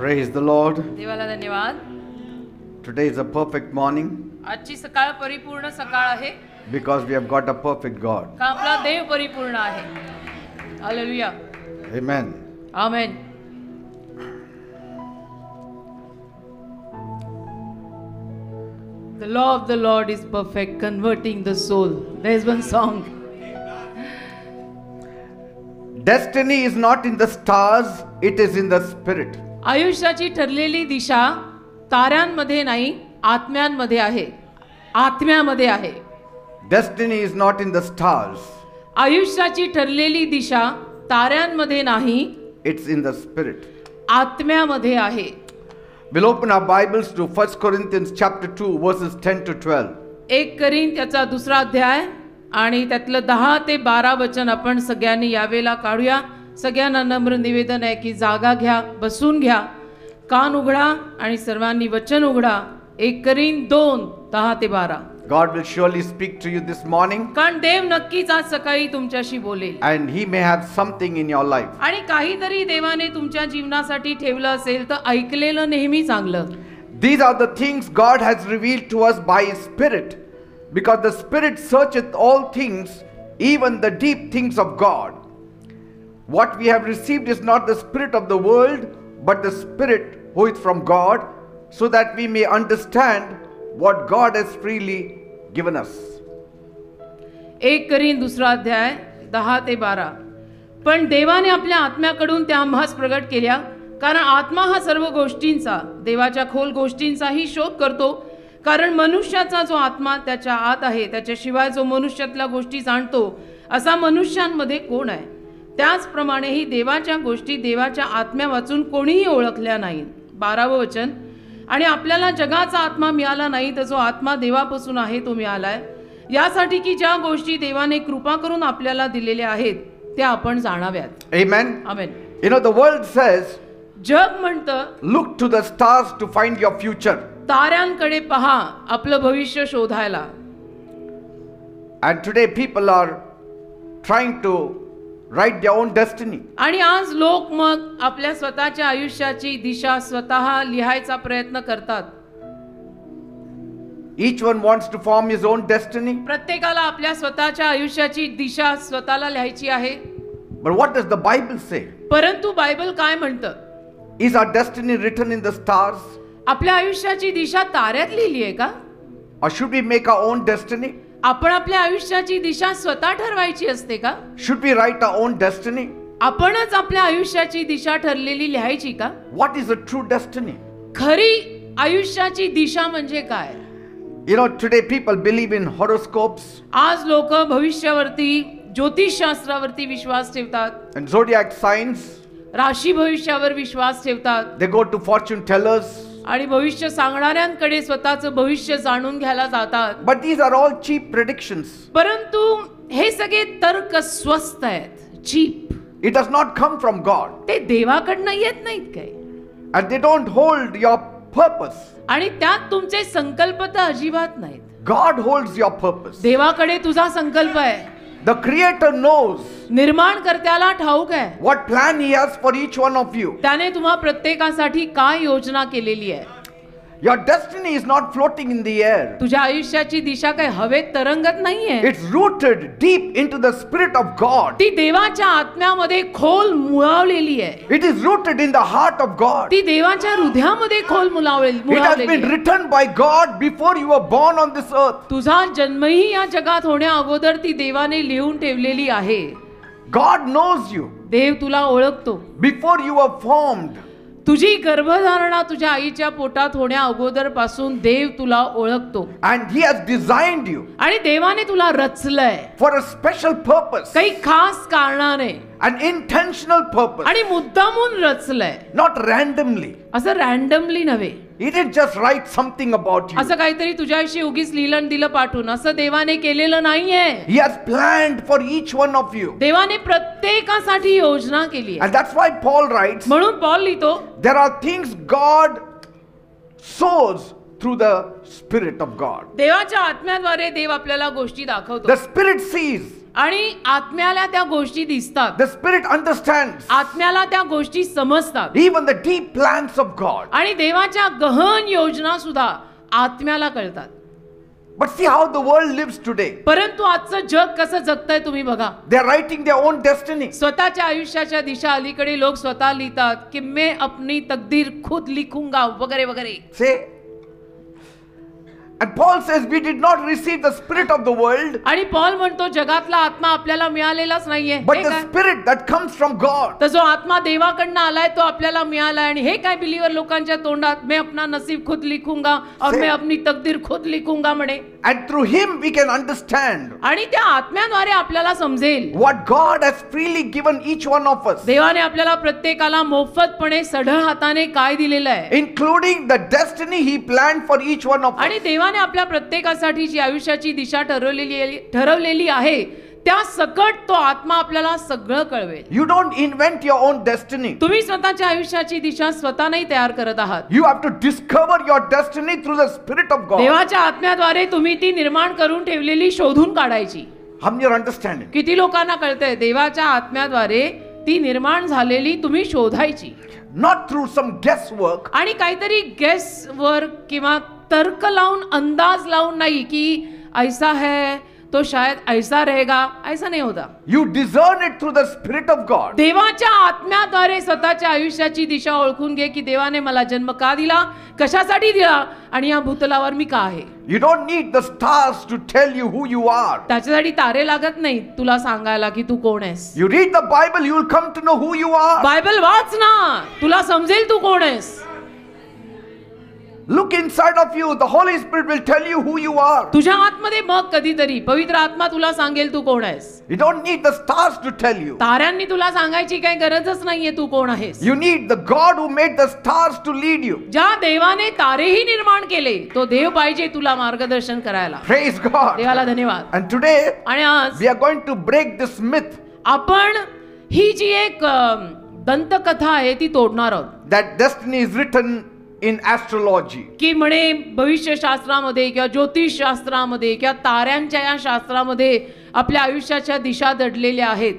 Praise the Lord. देवाला धन्यवाद. Today is a perfect morning आजची सकाळ परिपूर्ण सकाळ आहे because we have got a perfect God. का आपला देव परिपूर्ण आहे. Hallelujah. Amen. Amen. The law of the Lord is perfect, converting the soul. There is one song. Destiny is not in the stars, it is in the spirit. आयुष्याची ठरलेली दिशा ताऱ्यांमध्ये नाही, आत्म्यांमध्ये आहे. आत्म्यामध्ये आहे. Destiny is not in the stars, आयुष्याची ठरलेली दिशा ताऱ्यांमध्ये नाही, it's in the spirit. आत्म्यामध्ये आहे. We'll open our Bibles to 1 Corinthians chapter 2 verses 10 to 12. 1 कोरिंथ्याचा दुसरा अध्याय आणि त्यातलं 10 ते 12 वचन आपण सगळ्यांनी यावेळेला काढूया. सगळ्यांना नम्र निवेदन आहे की जागा घ्या, बसून घ्या, कान उघडा आणि सर्वांनी वचन उघडा. 1 कोरिंथ 2 10 ते 12. God will surely speak to you this morning कारण देव नक्कीच आज सकाळी तुमच्याशी बोलेल and He may have something in your life. आणि काहीतरी देवाने तुमच्या जीवनासाठी ठेवलं असेल तर ऐकलेलं नेहमी चांगलं. These are the things God has revealed to us by His Spirit, because the Spirit searcheth all things, even the deep things of God. What we have received is not the spirit of the world, but the Spirit who is from God, so that we may understand what God has freely given us. 1 Corinth दुसरा अध्याय 10 ते 12. पण देवाने आपल्या आत्म्याकडून त्या आम्हास प्रगट केल्या, कारण आत्मा हा सर्व गोष्टींचा, देवाच्या खोल गोष्टींचाही शोध करतो. कारण मनुष्याचा जो आत्मा त्याच्या आत आहे, त्याच्याशिवाय जो मनुष्यातल्या गोष्टी जाणतो असा मनुष्यांमध्ये कोण आहे. त्याचप्रमाणे ही देवाच्या गोष्टी देवाच्या आत्म्या वाचून कोणीही ओळखल्या नाहीत. 12वं वचन. आणि आपल्याला जगाचा आत्मा मिळाला नाही, तर जो आत्मा देवापासून आहे तो मिळालाय, यासाठी की ज्या गोष्टी देवाने कृपा करून आपल्याला दिलेल्या आहेत त्या आपण जाणाव्यात. Amen. Amen. You know, the world says, जग म्हणतं look to the stars to find your future. ताऱ्यांकडे पहा आपलं भविष्य शोधायला. And today people are trying to write their own destiny. आणि आज लोक मग आपल्या स्वतःच्या आयुष्याची दिशा स्वतः लिहायचा प्रयत्न करतात. Each one wants to form his own destiny. प्रत्येकाला आपल्या स्वतःच्या आयुष्याची दिशा स्वतःला लिहायची आहे. But what does the Bible say? परंतु बायबल काय म्हणतं? Is our destiny written in the stars? आपल्या आयुष्याची दिशा ताऱ्यात लिहिली आहे का? Or should we make our own destiny? आपण आपल्या आयुष्याची दिशा स्वतः ठरवायची असते का? Should we write our own destiny? आपणच आपल्या आयुष्याची दिशा ठरलेली लिहायची का? What is a true destiny? खरी आयुष्याची दिशा म्हणजे काय? You know, today people believe in horoscopes आज लोक भविष्यावरती, ज्योतिषशास्त्रावरती विश्वास ठेवतात, and zodiac signs. राशी भविष्यावर विश्वास ठेवतात They go to fortune tellers. आणि भविष्य सांगणाऱ्यांकडे स्वतःचं भविष्य जाणून घ्यायला जातात. But these are all cheap predictions. परंतु हे सगळे तर्क स्वस्त आहेत, chip. It does not come from God. ते देवाकडनं येत नाहीत काय? And they don't hold your purpose. आणि त्यात तुमचे संकल्प तर अजिबात नाहीत. God holds your purpose. देवाकडे तुझा संकल्प आहे. The Creator knows निर्माणकर्त्याला ठाऊक आहे what plan He has for each one of you. त्याने तुम्हा प्रत्येकासाठी काय योजना केलेली आहे. Your destiny is not floating in the air. तुझ्या आयुष्याची दिशा काय हवेत तरंगत नाहीये. It's rooted deep into the Spirit of God. ती देवाच्या आत्म्यामध्ये खोल मुळावलेली आहे. It is rooted in the heart of God. ती देवाच्या हृदयामध्ये खोल It has been मुळावलेली आहे. written by God before you were born on this earth. तुझा जन्मही या जगात होण्या अगोदर ती देवाने लिहून ठेवलेली आहे. God knows you देव तुला ओळखतो. before you were formed. तुझी गर्भधारणा तुझ्या आईच्या पोटात होण्या अगोदर पासून देव तुला ओळखतो. And He has designed you आणि देवाने तुला रचलंय for a special purpose, काही खास कारणाने an intentional purpose, आणि मुद्दामून रचलंय. not randomly. असं रॅन्डमली नव्हे. He didn't just write something about you. असं काहीतरी तुझ्याशी उगीच लिहिलं दिलं पाठवून असं देवाने केलेलं नाहीये. He has planned for each one of you. देवाने प्रत्येकासाठी योजना केली आहे. And that's why Paul writes, म्हणून पौल लिहितो, there are things God sows through the Spirit of God. देवाच्या आत्म्याद्वारे देव आपल्याला गोष्टी दाखवतो. The Spirit sees आणि आत्म्याला त्या गोष्टी दिसतात. The Spirit understands आत्म्याला त्या गोष्टी समजतात. even the deep plans of God. आणि देवाच्या गहन योजना सुद्धा आत्म्याला कळतात. But see how the world lives today. परंतु आजचं जग कसं जगतंय तुम्ही बघा. They are writing their own destiny. स्वतःच्या आयुष्याच्या दिशा अलीकडे लोक स्वतः लिहितात की मैं अपनी तकदीर खुद लिखूंगा वगैरे वगैरे. Say. And Paul says we did not receive the spirit of the world, आणि पॉल म्हणतो जगातला आत्मा आपल्याला मिळालेलाच नाहीये. but हे the काय? spirit that comes from God. तर जो आत्मा देवाकडनं आलाय तो आपल्याला मिळालाय. आणि हे काय बिलीवर लोकांच्या तोंडात मैं अपना नसीब खुद लिखूंगा और मैं अपनी तकदीर खुद लिखूंगा म्हणे. And through him we can understand आणि त्या आत्म्याद्वारे आपल्याला समजेल what God has freely given each one of us, देवाने आपल्याला प्रत्येकाला मोफतपणे सढळ हाताने काय दिलेलं आहे, including the destiny he planned for each one of us. आणि देवाने आपल्या प्रत्येकासाठी जी आयुष्याची दिशा ठरवलेली आहे त्या सकट तो आत्मा आपल्याला सगळं कळवेल. You don't invent your own destiny. तुम्ही स्वतःच्या आयुष्याची दिशा स्वतः नाही तयार करत आहात. You have to discover your destiny through the Spirit of God. देवाच्या आत्म्याद्वारे तुम्ही ती निर्माण करून ठेवलेली शोधून काढायची. How many are understanding? किती लोकांना कळतंय देवाच्या आत्म्याद्वारे ती निर्माण झालेली तुम्ही शोधायची. Not through some guesswork. आणि काहीतरी गेस वर्क किंवा तर्क लावून अंदाज लावून नाही की ऐसा है तो शायद ऐसा रहेगा, ऐसा नाही होता. You discern it through the Spirit of God. देवाच्या आत्म्याद्वारे स्वतःच्या आयुष्याची दिशा ओळखून घे की देवाने मला जन्म का दिला, कशासाठी दिला आणि या भूतलावर मी का आहे. You don't need the stars to tell you who you are. त्याच्यासाठी तारे लागत नाही तुला सांगायला की तू कोण आहेस. You read the Bible, you will come to know who you are. Bible वाच ना, तुला समजेल तू कोण आहेस. Look inside of you. The Holy Spirit will tell you who you are. तुझ्या आतमध्ये मग कधीतरी पवित्र आत्मा तुला सांगेल तू कोण आहेस. You don't need the stars to tell you. ताऱ्यांनी तुला सांगायची काही गरजच नाहीये तू कोण आहेस. You need the God who made the stars to lead you. ज्या देवाने तारेही निर्माण केले तो देव पाहिजे तुला मार्गदर्शन करायला. Praise God. देवाला धन्यवाद. And today आणि आज we are going to break this myth आपण ही जी एक दंतकथा आहे ती तोडणार आहोत. that destiny is written in astrology. की म्हणे भविष्यशास्त्रामध्ये किंवा ज्योतिषशास्त्रामध्ये किंवा ताऱ्यांच्या या शास्त्रामध्ये आपल्या आयुष्याच्या दिशा दडलेल्या आहेत.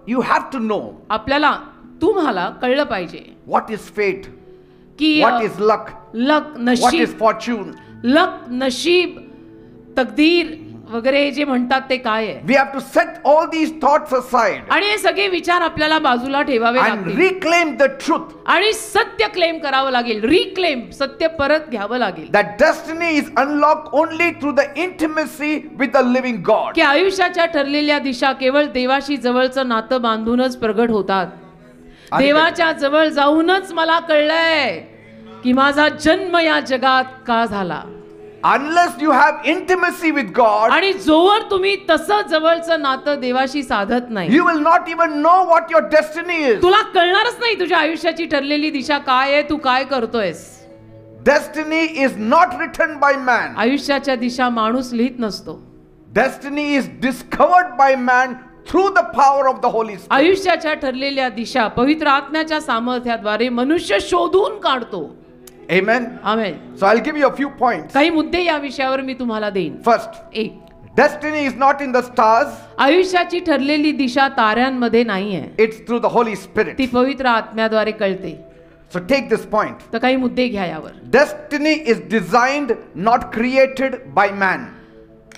You have to know आपल्याला तुम्हाला कळलं पाहिजे what is fate, की what is luck, luck what नशीब, is fortune. लक नशीब तकदीर वगैरे जे म्हणतात ते काय आहे. We have to set all these thoughts aside आणि हे सगळे विचार आपल्याला बाजूला ठेवावे and लागतील reclaim the truth आणि सत्य क्लेम करावं लागेल. रिक्लेम सत्य परत घ्यावं लागेल. that destiny is unlocked only through the intimacy with the living God. की आयुष्याच्या ठरलेल्या दिशा केवळ देवाशी जवळचं नातं बांधूनच प्रगट होतात. देवाच्या जवळ जाऊनच मला कळलंय की माझा जन्म या जगात का झाला. Unless you have intimacy with God, आणि जोवर तुम्ही तसं जवळचं नातं देवाशी साधत नाही you will not even know what your destiny is. तुला कळणारच नाही तुझ्या आयुष्याची ठरलेली दिशा काय आहे, तू काय करतोयस. Destiny is not written by man. आयुष्याच्या दिशा माणूस लिहित नसतो. Destiny is discovered by man through the power of the Holy Spirit. आयुष्याच्या ठरलेल्या दिशा पवित्र आत्म्याच्या सामर्थ्याद्वारे मनुष्य शोधून काढतो. Amen. Amen. So I'll give you a few points. काही मुद्दे या विषयावर मी तुम्हाला देईन. First, एक, destiny is not in the stars, आयुष्याची ठरलेली दिशा ताऱ्यांमध्ये नाहीये, it's through the Holy Spirit. ती पवित्र आत्म्याद्वारे कळते. So take this point. तर काही मुद्दे घ्या यावर. Destiny is designed, not created by man.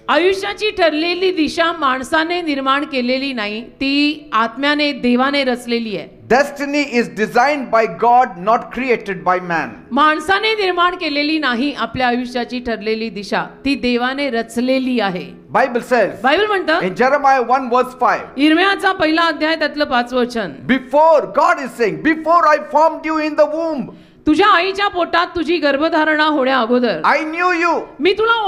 आयुष्याची ठरलेली दिशा माणसाने निर्माण केलेली नाही, ती आत्म्याने देवाने रचलेली आहे. Destiny is designed by God, not created by man. माणसाने निर्माण केलेली नाही आपल्या आयुष्याची ठरलेली दिशा, ती देवाने रचलेली आहे. Bible says बायबल म्हणतं in Jeremiah 1 verse 5, इर्म्याचा पहिला अध्याय त्यातलं 5 वचन, before, God is saying, before I formed you in the womb, तुझ्या आईच्या पोटात तुझी गर्भधारणा होण्या अगोदर I knew you. मी तुला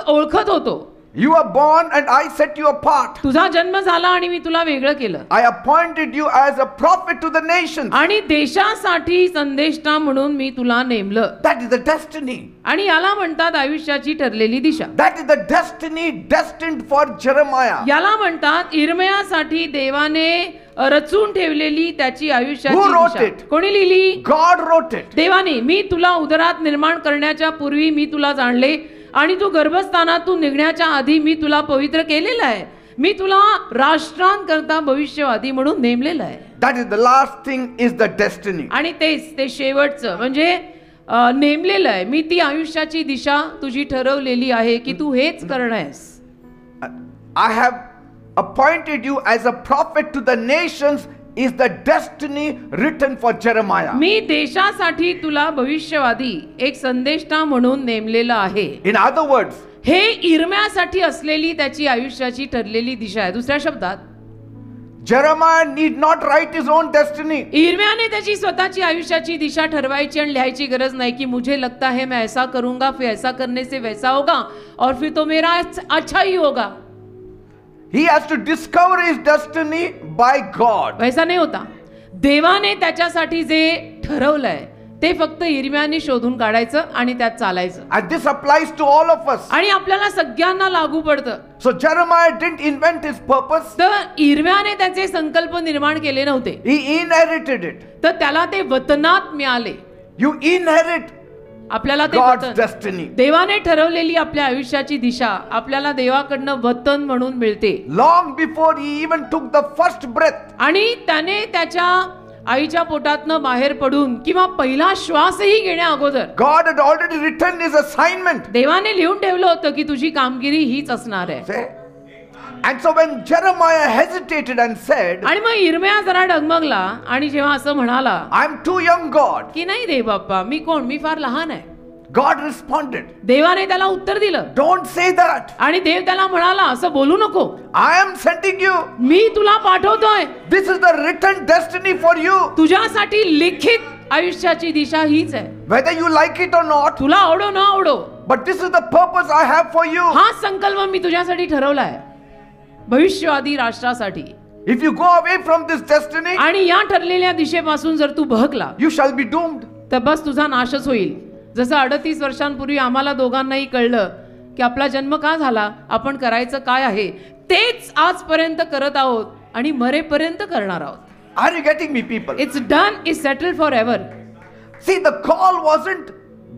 ओळखत होतो. You were born and I set you apart. तुझा जन्म झाला आणि मी तुला वेगळं केलं. I appointed you as a prophet to the nations. आणि देशासाठी संदेष्टा म्हणून मी तुला नेमलं. That is the destiny. आणि याला म्हणतात आयुष्याची ठरलेली दिशा. That is the destiny destined for Jeremiah. याला म्हणतात इर्म्यासाठी देवाने रचून ठेवलेली त्याची आयुष्याची Who wrote दिशा. it? कोणी लिहिली? God wrote it. देवाने. मी तुला उदरात निर्माण करण्याच्या पूर्वी मी तुला जाणले आणि तू गर्भस्थानातून निघण्याच्या आधी मी तुला पवित्र केलेलं आहे. मी तुला राष्ट्रांकरता भविष्यवादी म्हणून नेमलेलं आहे. That is the last thing is the destiny. आणि तेच ते शेवटचं म्हणजे नेमलेलं आहे. मी ती आयुष्याची दिशा तुझी ठरवलेली आहे की तू हेच करणार आहेस. I have appointed you as a prophet to the nations is the destiny written for Jeremiah. मी देशासाठी तुला भविष्यवादी एक संदेष्टा म्हणून नेमलेलं आहे. In other words, हे इर्म्यासाठी असलेली त्याची आयुष्याची ठरलेली दिशा आहे. दुसऱ्या शब्दात Jeremiah need not write his own destiny. इर्म्याने त्याची स्वतःची आयुष्याची दिशा ठरवायची आणि लिहायची गरज नाही की मुझे लगता है मैं ऐसा करूंगा फिर ऐसा करने से वैसा होगा और फिर तो मेरा अच्छा ही होगा. He has to discover his destiny by God. वैसा नाही होता. देवाने त्याच्यासाठी जे ठरवलंय ते फक्त इर्म्याने शोधून काढायचं आणि त्यात चालायचं. And this applies to all of us. आणि आपल्याला सगळ्यांना लागू पडतं. So Jeremiah didn't invent his purpose. तर इर्म्याने त्याचे संकल्प निर्माण केले नव्हते. He inherited it. तर त्याला ते वतनात मिळाले. You inherit आपल्याला ते God's वतन destiny. देवाने ठरवलेली आपल्या आयुष्याची दिशा आपल्याला देवाकडनं वतन म्हणून मिळते. Long before he even took the first breath. आणि त्याने त्याच्या आईच्या पोटातनं बाहेर पडून किंवा पहिला श्वासही घेण्या अगोदर God had already written his assignment. देवाने लिहून ठेवलं होतं की तुझी कामगिरी हीच असणार आहे. See? And so when Jeremiah hesitated and said, आणि मग इर्म्या जरा डगमगला आणि जेव्हा असं म्हणाला I'm too young, God. की नाही देव बाप्पा मी कोण मी फार लहान आहे. God responded, देवाने त्याला उत्तर दिलं don't say that. आणि देव त्याला म्हणाला असं बोलू नको. I am sending you. मी तुला पाठवतोय. This is the written destiny for you. तुझ्यासाठी लिखित आयुष्याची दिशा हीच आहे. Whether you like it or not, तुला आवडो न आवडो but this is the purpose I have for you. हा संकल्प मी तुझ्यासाठी ठरवलाय भविष्यवादी राष्ट्रासाठी. If you go away from this destiny, आणि या ठरलेल्या दिशेपासून जर तू बहकला you shall be doomed. तर बस तुझा नाशच होईल. जसं 38 वर्षांपूर्वी आम्हाला दोघांनाही कळलं की आपला जन्म का झाला, आपण करायचं काय आहे तेच आजपर्यंत करत आहोत आणि मरेपर्यंत करणार आहोत. Are you getting me, people? It's done, is settled for ever. See, the call wasn't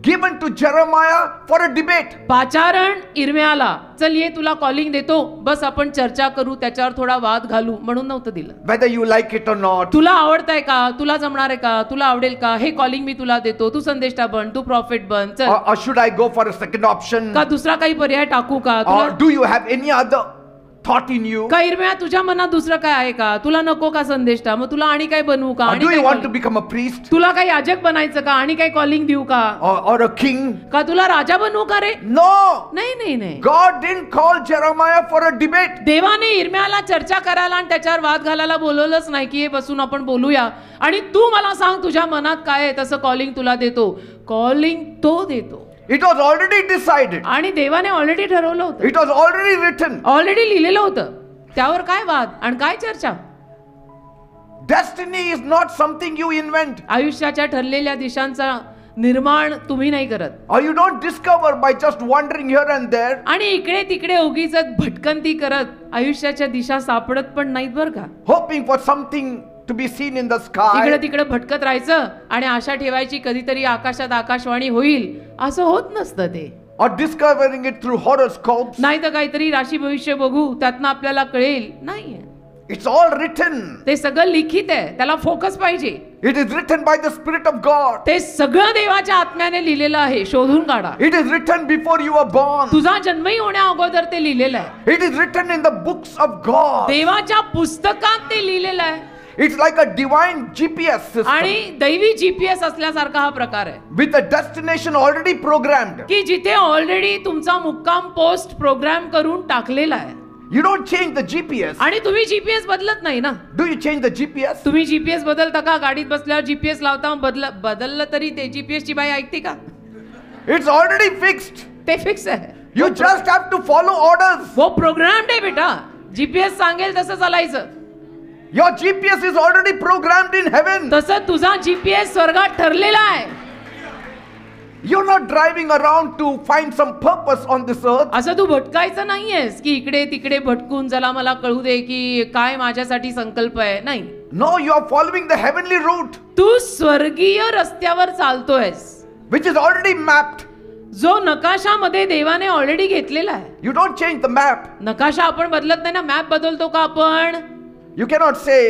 given to Jeremiah for a debate. पाचारण इर्म्याला चल ये तुला कॉलिंग देतो बस आपण चर्चा करू त्याच्यावर थोडा वाद घालू म्हणून नव्हतं दिलं. Whether you like it or not, तुला आवडतंय का, तुला जमणार आहे का, तुला आवडेल का, हे कॉलिंग मी तुला देतो, तू संदेष्टा बन, तू प्रॉफिट बन, चल. or should I go for a second option? का दुसरा काही पर्याय टाकू का, Or do you have any other thought in you? का इर्म्या तुझ्या मनात दुसरं काय आहे का, तुला नको का संदेष्टा, मग तुला आणि काय बनवू का, Or आणि do you काय want to calling? become a priest? तुला काही याजक बनायचं का, आणि काय कॉलिंग देऊ का, Or a king? का तुला राजा बनवू का रे. No! नाही नाही नाही. God didn't call Jeremiah for a debate. देवाने इर्म्याला चर्चा करायला आणि त्याच्यावर वाद घालायला बोलवलंच नाही की हे बसून आपण बोलूया आणि तू मला सांग तुझ्या मनात काय आहे तसं कॉलिंग तुला देतो. कॉलिंग तो देतो. It was already decided. आणि देवाने ऑलरेडी ठरवलं होतं, It was already written. Already लिहिलेलं होतं. त्यावर काय वाद आणि काय चर्चा. Destiny is not something you invent. आयुष्याच्या ठरलेल्या दिशांचा निर्माण तुम्ही नाही करत Or you don't discover by just wandering here and there. आणि इकडे तिकडे उगीच भटकंती करत आयुष्याच्या दिशा सापडत पण नाहीत बरं का. Hoping for something to be seen in the इकडे sky. तिकडे भटकत राहायचं आणि आशा ठेवायची कधीतरी आकाशात आकाशवाणी होईल असं होत नसतं ते. Or discovering it through horoscopes. नाही तर काहीतरी राशी भविष्य बघू त्यातनं आपल्याला कळेल. नाही, It's all written. ते सगळं लिखित आहे. त्याला फोकस पाहिजे. It is written by the Spirit of God. ते सगळं देवाच्या आत्म्याने लिहिलेलं आहे. शोधून काढा. It is written before you were born. तुझा जन्मही होण्या अगोदर ते लिहिलेलं आहे. It is written in the books of God. देवाच्या पुस्तकात ते लिहिलेलं आहे. It's like a divine GPS system आणि दैवी जीपीएस असल्यासारखा हा प्रकार आहे with a destination already programmed. की जिथे ऑलरेडी तुमचा मुक्काम पोस्ट प्रोग्राम करून टाकलेला आहे. You don't change the GPS. आणि तुम्ही जीपीएस बदलत नाही ना. Do you change the GPS? तुम्ही जीपीएस बदलता का, गाडीत बसल्यावर जीपीएस लावता, बदललं तरी ते जीपीएस ची बाई ऐकते का. It's already fixed. ते फिक्स आहे. You just have to follow orders. वो प्रोग्राम्ड आहे बेटा. जीपीएस सांगेल तसं चालायचं. Your GPS is already programmed in heaven. तसं तुझा जीपीएस स्वर्गात ठरलेला आहे. You're not driving around to find some purpose on this earth. असं तू भटकायचं नाहीयेस की इकडे तिकडे भटकून चला मला कळू दे की काय माझ्यासाठी संकल्प आहे. नाही. No, you are following the heavenly route तू स्वर्गीय रस्त्यावर चालतोयस which is already mapped. जो नकाशामध्ये देवाने ऑलरेडी घेतलेला आहे. You don't change the map. नकाशा आपण बदलत नाही ना. मॅप बदलतो का आपण? You cannot say,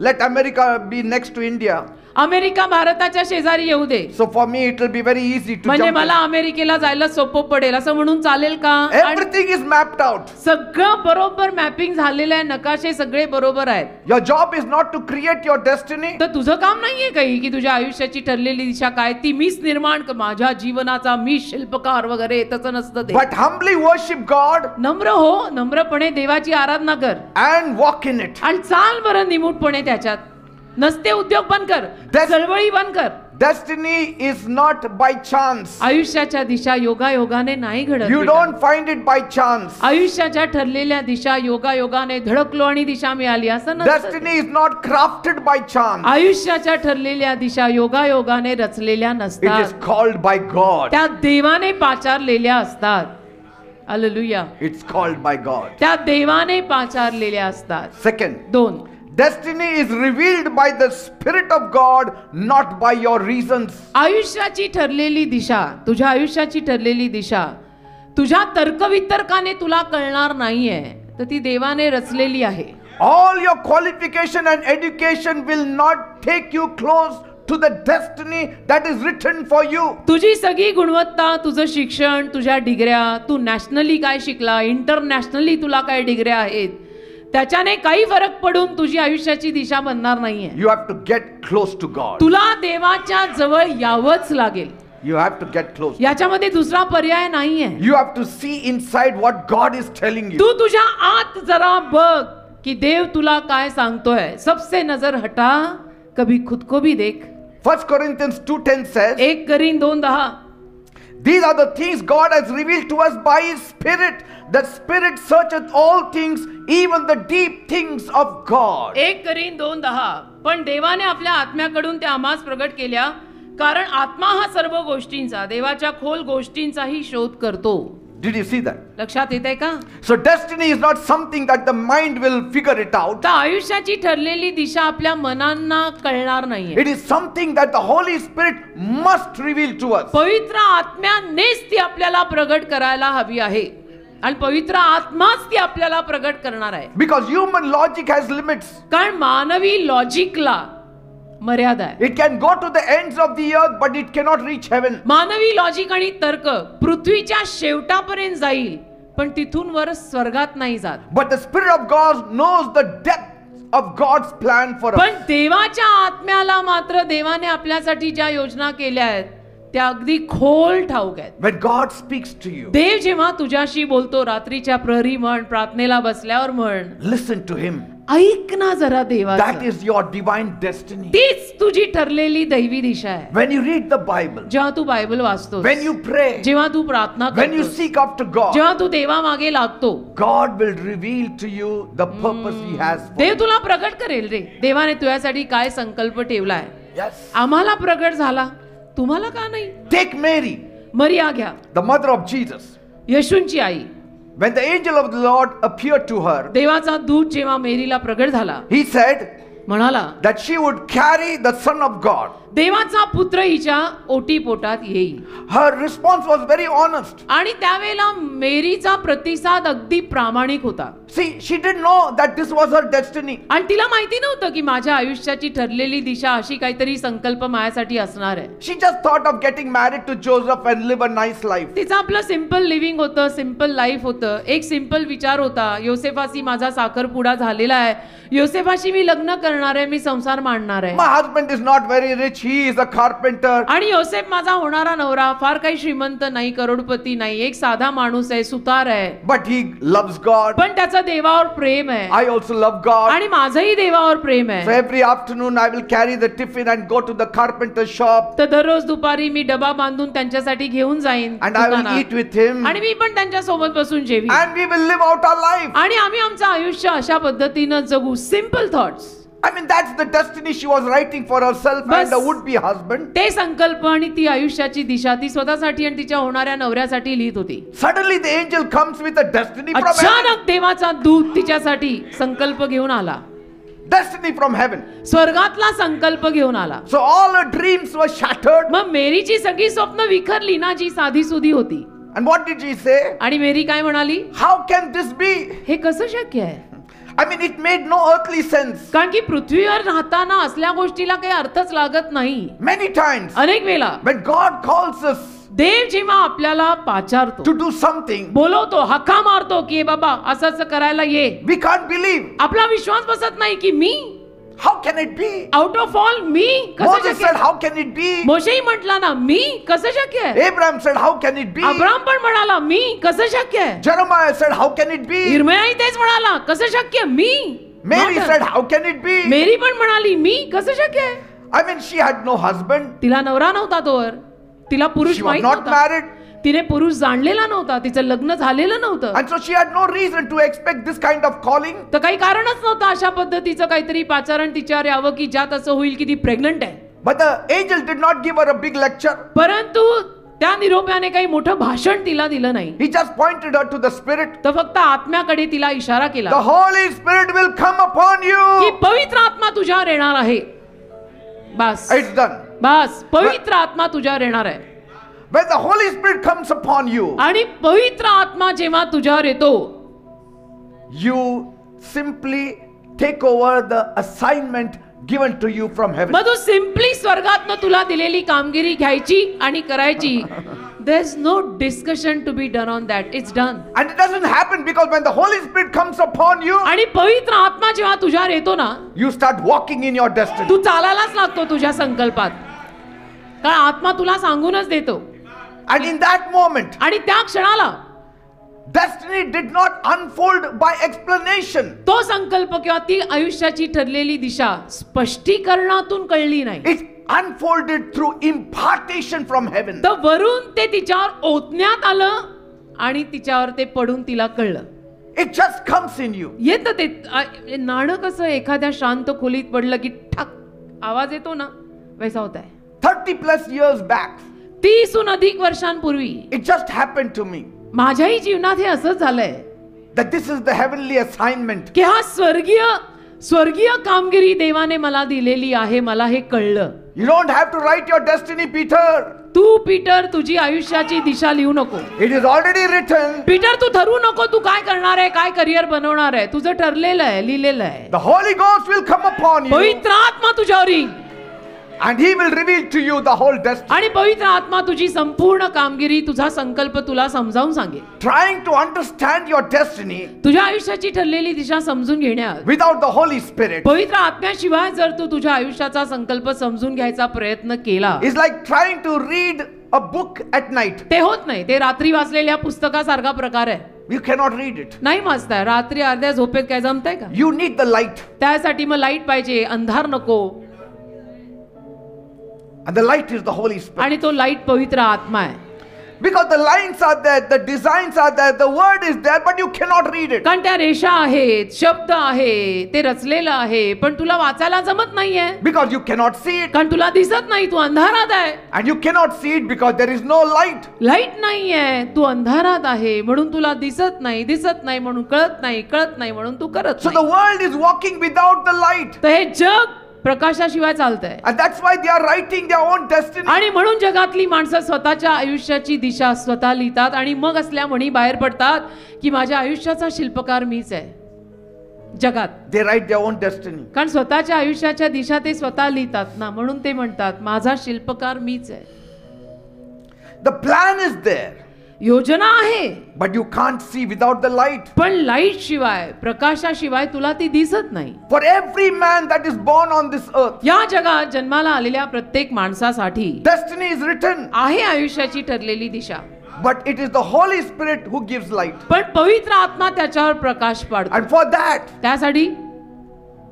let America be next to India. America भारताच्या शेजारी येऊ दे, So for me it will be very easy to म्हणजे jump मला in. अमेरिकेला जायला सोपं पडेल असं म्हणून चालेल का? Everything is mapped out. सगळं बरोबर मॅपिंग झालेलं आहे. नकाशे सगळे बरोबर आहेत. Your job is not to create your destiny. तर तुझं काम नाहीये काही की तुझ्या आयुष्याची ठरलेली दिशा काय ती मीच निर्माण माझ्या जीवनाचा मी शिल्पकार वगैरे तसं नसतं ते. But humbly worship God नम्र हो, नम्रपणे देवाची आराधना कर and walk in it. आणि चाल बरं निमूटपणे त्याच्यात. नसते उद्योग बंद कर, चळवळी बंद कर. Destiny is not by chance. आयुष्याच्या दिशा योगायोगाने नाही घडत. You don't find it by chance. आयुष्याच्या ठरलेल्या दिशा योगायोगाने धडकलो आणि दिशा मिळाली असं नसतं. Destiny is not crafted by chance. आयुष्याच्या ठरलेल्या दिशा योगायोगाने रचलेल्या It नसतात. is called by God. त्या देवाने पाचारलेल्या असतात. Hallelujah. It's called by God. त्या देवाने पाचारलेल्या असतात. Second, 2. destiny is revealed by the Spirit of God, not by your reasons. आयुष्याची ठरलेली दिशा, तुझ्या आयुष्याची ठरलेली दिशा तुझ्या तर्कवितर्काने तुला कळणार नाहीये, तर ती देवाने रचलेली आहे. All your qualification and education will not take you close to the destiny that is written for you. तुझी सगळी गुणवत्ता, तुझं शिक्षण, तुझ्या डिग्र्या, तू नॅशनली काय शिकला, इंटरनॅशनली तुला काय डिग्र्या आहेत, त्याच्याने काही फरक पडून तुझी आयुष्याची दिशा बनणार नाहीये. You have to get close to God. तुला देवाच्या जवळ यावंच लागेल. You have to get close. याच्यामध्ये दुसरा पर्याय नाहीये. You have to see inside what God is telling you. तू तुझ्या आत जरा बघ की देव तुला काय सांगतोय. सबसे नजर हटा, कभी खुद को भी देख. 1 Corinthians 2:10 says, 1 Corinth 2:10. these are the things God has revealed to us by His Spirit. The Spirit searcheth all things, even the deep things of God. 1 Corinth 2:10. पण देवाने आपल्या आत्म्याकडून त्या आम्हास प्रगट केल्या, कारण आत्मा हा सर्व गोष्टींचा, देवाच्या खोल गोष्टींचाही शोध करतो. Did you see that? लक्षात येतंय का? So destiny is not something that the mind will figure it out. तर आयुष्याची ठरलेली दिशा आपल्या मनांना कळणार नाहीये. It is something that the Holy Spirit must reveal to us. पवित्र आत्म्यानेच ती आपल्याला प्रगट करायला हवी आहे आणि पवित्र आत्माच ती आपल्याला प्रगट करणार आहे. Because human logic has limits. कारण मानवी लॉजिकला मर्यादा आहे. It can go to the ends of the earth, but it cannot reach heaven. मानवी लॉजिक आणि तर्क पृथ्वीच्या शेवटापर्यंत जाईल, पण तिथून वर स्वर्गात नाही जात. But the Spirit of God knows the depth of God's plan for us. पण देवाच्या आत्म्याला मात्र देवाने आपल्यासाठी ज्या योजना केल्या आहेत त्या अगदी खोल ठाऊक आहेत. When God speaks to you, देव जेव्हा तुझ्याशी बोलतो, रात्रीच्या प्रहरी म्हण, प्रार्थनेला बसल्यावर म्हण, listen to Him. ऐक ना जरा That देवाचं. is your divine destiny. तीच तुझी ठरलेली दैवी दिशा आहे. When you read the Bible, जेव्हा तू बायबल वाचतोस, when you pray, जेव्हा तू प्रार्थना when you करतोस, seek after God, जेव्हा तू देवा मागे लागतो, God will reveal to you the purpose He has for Dev you. तुला प्रगट करेल रे. देवाने तुझ्यासाठी काय संकल्प ठेवलाय. Yes. आम्हाला प्रगट झाला, तुम्हाला का नाही? Take Mary, मरिया घ्या, the mother of Jesus. येशूंची I. When the angel of the Lord appeared to her, देवाचा दूत जेव्हा मेरीला प्रगट झाला, he said म्हणाला that she would carry the Son of God. देवाचा पुत्र हिच्या ओटी पोटात येईल. Her response was very honest. आणि त्यावेळेला मेरीचा प्रतिसाद अगदी प्रामाणिक होता. See, she didn't know that this was her destiny. आणि तिला माहिती नव्हतं की माझ्या आयुष्याची ठरलेली दिशा अशी काहीतरी संकल्प माझ्यासाठी असणार आहे. She just thought of getting married to Joseph and live a nice life. तिचं आपलं सिंपल लिव्हिंग होतं, सिंपल लाईफ होतं. एक सिंपल विचार होता, योसेफाशी माझा साखरपुडा झालेला आहे, योसेफाशी मी लग्न करणार आहे, मी संसार मांडणार आहे. My husband is not very rich. He is a carpenter. आणि योसेफ माझा होणारा नवरा फार काही श्रीमंत नाही, करोडपती नाही, एक साधा माणूस आहे, सुतार आहे. But he loves God. पण त्याचं देवावर प्रेम आहे. I also love God. आणि माझंही देवावर प्रेम So आहे. every afternoon I will carry the tiffin and go to the carpenter shop. तर दररोज दुपारी मी डबा बांधून त्यांच्यासाठी घेऊन जाईन And I will दुकानात. eat with him. आणि मी पण त्यांच्या सोबत बसून जेवी. And we will live out our life. आणि आम्ही आमचं आयुष्य अशा पद्धतीनं जगू. Simple thoughts. I mean, that's the destiny she was writing for herself bus. and the would-be husband. ते संकल्प आणि ती आयुष्याची दिशा ती स्वतःसाठी आणि तिच्या होणाऱ्या नवऱ्यासाठी लिहित होती. Suddenly the angel comes with a destiny from heaven. अचानक देवाचा दूत तिच्यासाठी संकल्प घेऊन आला. destiny from heaven. स्वर्गातला संकल्प घेऊन आला. So all her dreams were shattered. मग मेरीची सगळी स्वप्न विखरली ना, जी साधी सुधी होती. And what did she say? आणि मेरी काय म्हणाली? How can this be? हे कसं शक्य आहे? I mean, it made no earthly sense. कारण की पृथ्वीवर राहताना असल्या गोष्टीला काही अर्थच लागत नाही. Many times, अनेक वेळा when God calls us देव जेव्हा आपल्याला पाचारतो, to do something, बोलवतो, हक्का मारतो की बाबा असं असं करायला ये, we can't believe. आपला विश्वास बसत नाही की मी, How can it be? Out of all मी कसं Moses शक्य said, आहे? how can it be? मोशेही म्हटला ना मी कसं शक्य आहे? Abraham said, how can it be? Abram पण म्हणाला मी कसं शक्य आहे? Jeremiah said, how can it be? इर्मयाही तेच म्हणाला कसं शक्य आहे? मी. Mary Not said, how can it be? मेरी पण म्हणाली मी कसं शक्य आहे? I mean, she had no husband. तिला नवरा नव्हता तोवर, तिला पुरुष She was माहित not नव्हता, married. तिने पुरुष जाणलेला नव्हता, तिचं लग्न झालेलं नव्हतं. And so she had no reason to expect this kind of calling. तर काही कारणच नव्हतं अशा पद्धतीचं काहीतरी पाचारण तिच्यावर यावं की ज्यात असं होईल की ती प्रेग्नंट आहे. But the angel did not give her a big lecture. परंतु त्या निरोप्याने काही मोठं भाषण तिला दिलं नाही. He just pointed her to the Spirit. तर फक्त आत्म्याकडे तिला इशारा केला The Holy Spirit will come upon की you. पवित्र आत्मा तुझ्यावर येणार आहे. बस It's done. बस पवित्र आत्मा तुझ्यावर येणार आहे. When the Holy Spirit comes upon you, आणि पवित्र आत्मा जेव्हा तुझ्यावर येतो, you simply take over the assignment given to you from heaven. मग तू सिम्पली स्वर्गातनं तुला दिलेली कामगिरी घ्यायची आणि करायची. There is no discussion to be done on that. It's done. And it doesn't happen because when the Holy Spirit comes upon you, आणि पवित्र आत्मा जेव्हा तुझ्यावर येतो ना, you start walking in your destiny. तू चालायलाच लागतो तुझ्या संकल्पात. कारण आत्मा तुला सांगूनच देतो. And in that moment, आणि त्या क्षणाला destiny did not unfold by explanation. तो संकल्प किंवा ती आयुष्याची ठरलेली दिशा स्पष्टीकरणातून कळली नाही. It unfolded through impartation from heaven. तर वरून ते तिच्यावर ओतण्यात आलं आणि तिच्यावर ते पडून तिला कळलं. It just comes in you. येतं ते नाणं कसं एखाद्या शांत खोलीत पडलं की ठाक आवाज येतो ना, वैसा होता है. 30 plus years back, 30हून अधिक वर्षांपूर्वी it just happened to me माझ्याही जीवनात हे असंच झालंय that this is the heavenly assignment. की हा स्वर्गीय कामगिरी देवाने मला दिलेली आहे. मला हे कळलं. You don't have to write your destiny, Peter. तू पीटर तुझी आयुष्याची दिशा लिहू नको. It is already written. पीटर तू ठरवू नको तू काय करणार आहे, काय करिअर बनवणार आहे. तुझं ठरलेलं आहे, लिहिलेलं आहे. The Holy Ghost will come upon you पवित्र आत्मा तुझ्यावर येईल and He will reveal to you the whole destiny. आणि पवित्र आत्मा तुझी संपूर्ण कामगिरी, तुझा संकल्प तुला समजावून सांगेल. Trying to understand your destiny तुझ्या आयुष्याची ठरलेली दिशा समजून घेण्यात without the Holy Spirit पवित्र आत्म्याशिवाय जर तू तुझ्या आयुष्याचा संकल्प समजून घ्यायचा प्रयत्न केला, is like trying to read a book at night. ते होत नाही. ते रात्री वाचलेल्या पुस्तकासारखा प्रकार आहे. You cannot read it. नाही वाचताय. रात्री अर्ध्या झोपेत काय जमतंय का? You need the light. त्यासाठी मग लाईट पाहिजे, अंधार नको. And the light is the Holy Spirit. आणि तो लाईट पवित्र आत्मा आहे. Because the lines are there, the designs are there, the word is there, but you cannot read it. कारण त्या रेषा आहेत, शब्द आहे, ते रचलेलं आहे, पण तुला वाचायला जमत नाहीये. Because you cannot see it. कारण तुला दिसत नाही, तू अंधारात आहे. And you cannot see it because there is no light. Light नाहीये, तू अंधारात आहे म्हणून तुला दिसत नाही म्हणून कळत नाही म्हणून तू करत So the नाही. world is walking without the light. तर हे जग प्रकाशाशिवाय चालतंय. And that's why they are writing their own destiny. आणि म्हणून जगातली माणसं स्वतःच्या आयुष्याची दिशा स्वतः लिहितात आणि मग असल्या म्हणी बाहेर पडतात की माझ्या आयुष्याचा शिल्पकार मीच आहे जगात. They write their own destiny. कारण स्वतःच्या आयुष्याच्या दिशा ते स्वतः लिहितात ना, म्हणून ते म्हणतात माझा शिल्पकार मीच आहे. The plan is there, योजना आहे, but you can't see without the light. पण लाईट शिवाय, प्रकाशाशिवाय तुला ती दिसत नाही. For every man that is born on this earth, या जगात जन्माला आलेल्या प्रत्येक माणसासाठी destiny is written, आहे आयुष्याची ठरलेली दिशा. but it is the Holy Spirit who gives light. पण पवित्र आत्मा त्याच्यावर प्रकाश पाडतो. And for that, त्यासाठी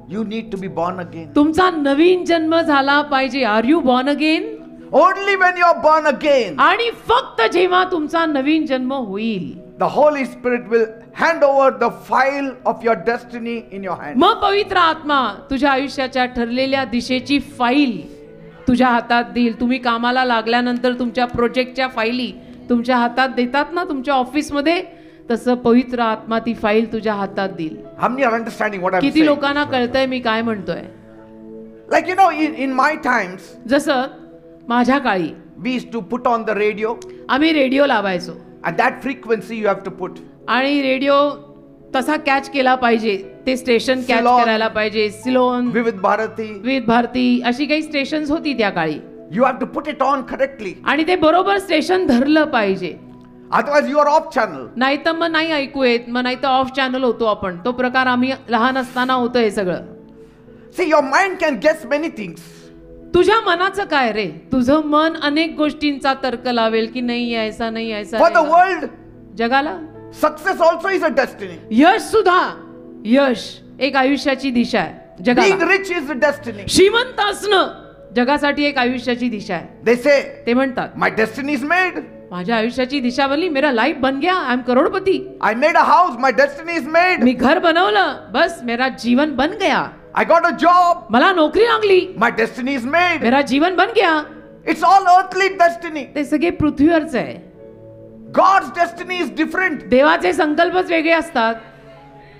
you need to be born again. तुमचा नवीन जन्म झाला पाहिजे. Are you born again? Only when you are born again, आणि फक्त जेव्हा तुमचा नवीन जन्म होईल, the Holy Spirit will hand over the file of your destiny in your hand. मग पवित्र आत्मा तुझ्या आयुष्याच्या ठरलेल्या दिशेची फाईल तुझ्या हातात देईल. तुम्ही कामाला लागल्यानंतर तुमच्या प्रोजेक्टच्या फाईली तुमच्या हातात देतात ना तुमच्या ऑफिसमध्ये, तसं पवित्र आत्मा ती फाईल तुझ्या हातात देईल. How many are understanding what I'm किती saying? लोकांना कळतंय मी काय म्हणतोय? Like in my times, जसं माझ्या काळी we used to put on the radio, आम्ही रेडिओ लावायचो and that frequency you have to put. आणि रेडिओ तसा कॅच केला पाहिजे, ते स्टेशन कॅच सिलोन, करायला पाहिजे. Ceylon, Vivid Bharati. विविध भारती अशी काही स्टेशन्स होती त्या काळी You have to put it on correctly. आणि ते बरोबर स्टेशन धरलं पाहिजे. Otherwise you are off channel. नाही तर मग नाही ऐकू येत, मग नाही तर ऑफ चॅनल होतो आपण. तो प्रकार आम्ही लहान असताना होतं हे सगळं. See, your mind can guess many things. तुझ्या मनाचं काय रे? तुझं मन अनेक गोष्टींचा तर्क लावेल की नाही ऐसा नाही ऐसा For the नाही. world, जगाला success also is a destiny. यश सुद्धा, यश एक आयुष्याची दिशा आहे. Being जगाला rich is a destiny. श्रीमंत असणं जगासाठी एक आयुष्याची दिशा आहे. They say, ते म्हणतात my destiny is made. माझ्या आयुष्याची दिशा बनली, मेरा लाईफ बन गया, आय एम करोडपती. I made a house, my destiny is made. मी घर बनवलं, बस मेरा जीवन बन गया. I got a job, मला नोकरी लागली, my destiny is made. मेरा जीवन बन गया. It's all earthly destiny. ते सगळे पृथ्वीवरच आहे. God's destiny is different. देवाचे संकल्पच वेगळे असतात.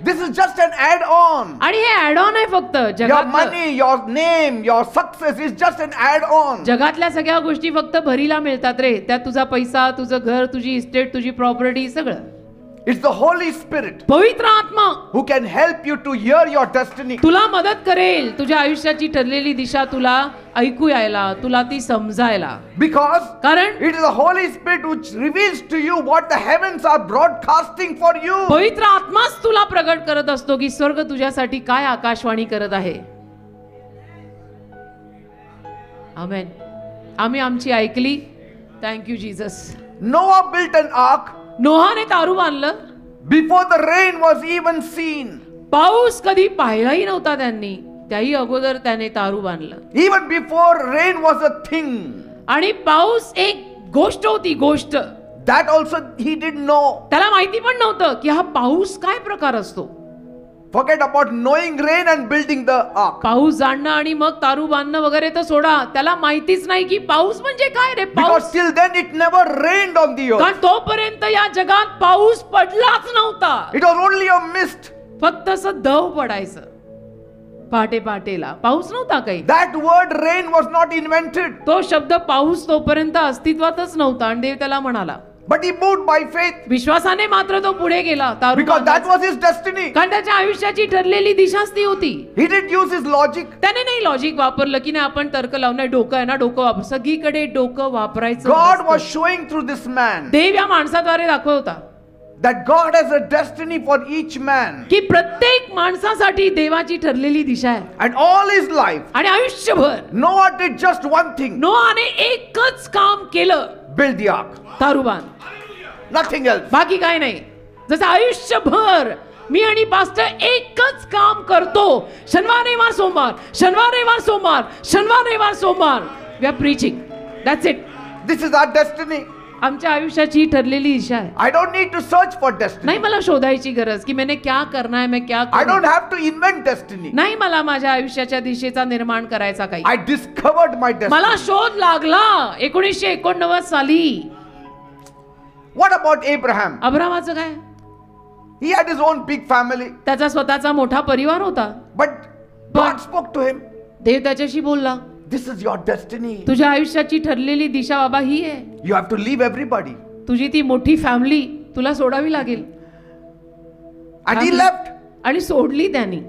This is just an add-on. आणि हे ऍड ऑन आहे फक्त. Your जगात money, your name, your success is just an add-on. जगातल्या सगळ्या गोष्टी फक्त भरीला मिळतात रे. त्यात तुझा पैसा, तुझं घर, तुझी इस्टेट, तुझी प्रॉपर्टी सगळं. It's the Holy Spirit पवित्र आत्मा who can help you to hear your destiny. तुला मदत करेल तुझ्या आयुष्याची ठरलेली दिशा तुला ऐकू यायला, तुला ती समजायला. Because कारण it is the Holy Spirit which reveals to you what the heavens are broadcasting for you. पवित्र आत्माच तुला प्रगट करत असतो की स्वर्ग तुझ्यासाठी काय आकाशवाणी करत आहे. आमेन. आम्ही आमची ऐकली. Thank you Jesus. Noah built an ark नोहाने तारू बांधलं. before the rain was even seen. पाऊस कधी पाहिलाही नव्हता त्यांनी, त्याही अगोदर त्याने तारू बांधलं. Even before rain was a thing. आणि पाऊस एक गोष्ट होती, गोष्ट. That also he didn't know. त्याला माहिती पण नव्हतं की हा पाऊस काय प्रकार असतो. Forget about knowing rain and building the ark. पाऊस जाणणं आणि मग तारू बांधणं वगैरे तर सोडा, त्याला माहितीच नाही की पाऊस म्हणजे काय रे. Because पाऊस till then it never rained on the earth. कारण तोपर्यंत या जगात पाऊस पडलाच नव्हता. It was only a mist. फक्त असं दव पडायचं पहाटे पहाटेला. पाऊस नव्हता काही. That word rain was not invented. तो शब्द पाऊस तोपर्यंत अस्तित्वातच नव्हता. आणि देव त्याला म्हणाला. But he moved by faith. विश्वासाने मात्र तो पुढे गेला तारू Because that बांधायचा. was his destiny. कारण त्याच्या आयुष्याची ठरलेली दिशाच ती होती. He didn't use his logic. त्याने नाही लॉजिक वापरलं की नाही आपण तर्क लावून नाही, डोकं आहे ना, डोकं वापर. सगळीकडे डोकं वापरायचं God नसतं. was showing through this man देव या माणसाद्वारे दाखवत होता that God has a destiny for each man. की प्रत्येक माणसासाठी देवाची ठरलेली दिशा आहे. And all his life, आणि आयुष्यभर Noah did just one thing. नोआने एकच काम केलं, Build the ark. तारू बांध. Nothing else. बाकी काय नाही. जसं आयुष्यभर मी आणि पास्टर एकच काम करतो. शनिवार रविवार सोमवार, शनिवार रविवार सोमवार, शनिवार रविवार सोमवार. We are preaching. That's it. This is our destiny. आमच्या आयुष्याची ठरलेली दिशा आहे. I don't need to search for destiny. नाही मला शोधायची गरज की मैंने क्या करना है, मैं क्या I करूं. don't have to invent destiny. नाही मला माझ्या आयुष्याच्या दिशेचा निर्माण करायचा काही. I discovered my destiny. मला शोध लागला 1989 साली. What about Abraham? अब्रामाचं काय? He had his own big family. त्याचा स्वतःचा मोठा परिवार होता. But God spoke to him. देव त्याच्याशी बोलला. This is your destiny. तुझ्या आयुष्याची ठरलेली दिशा बाबा ही आहे. You have to leave everybody. तुझी ती मोठी फॅमिली तुला सोडावी लागेल. And he left आणि सोडली त्यांनी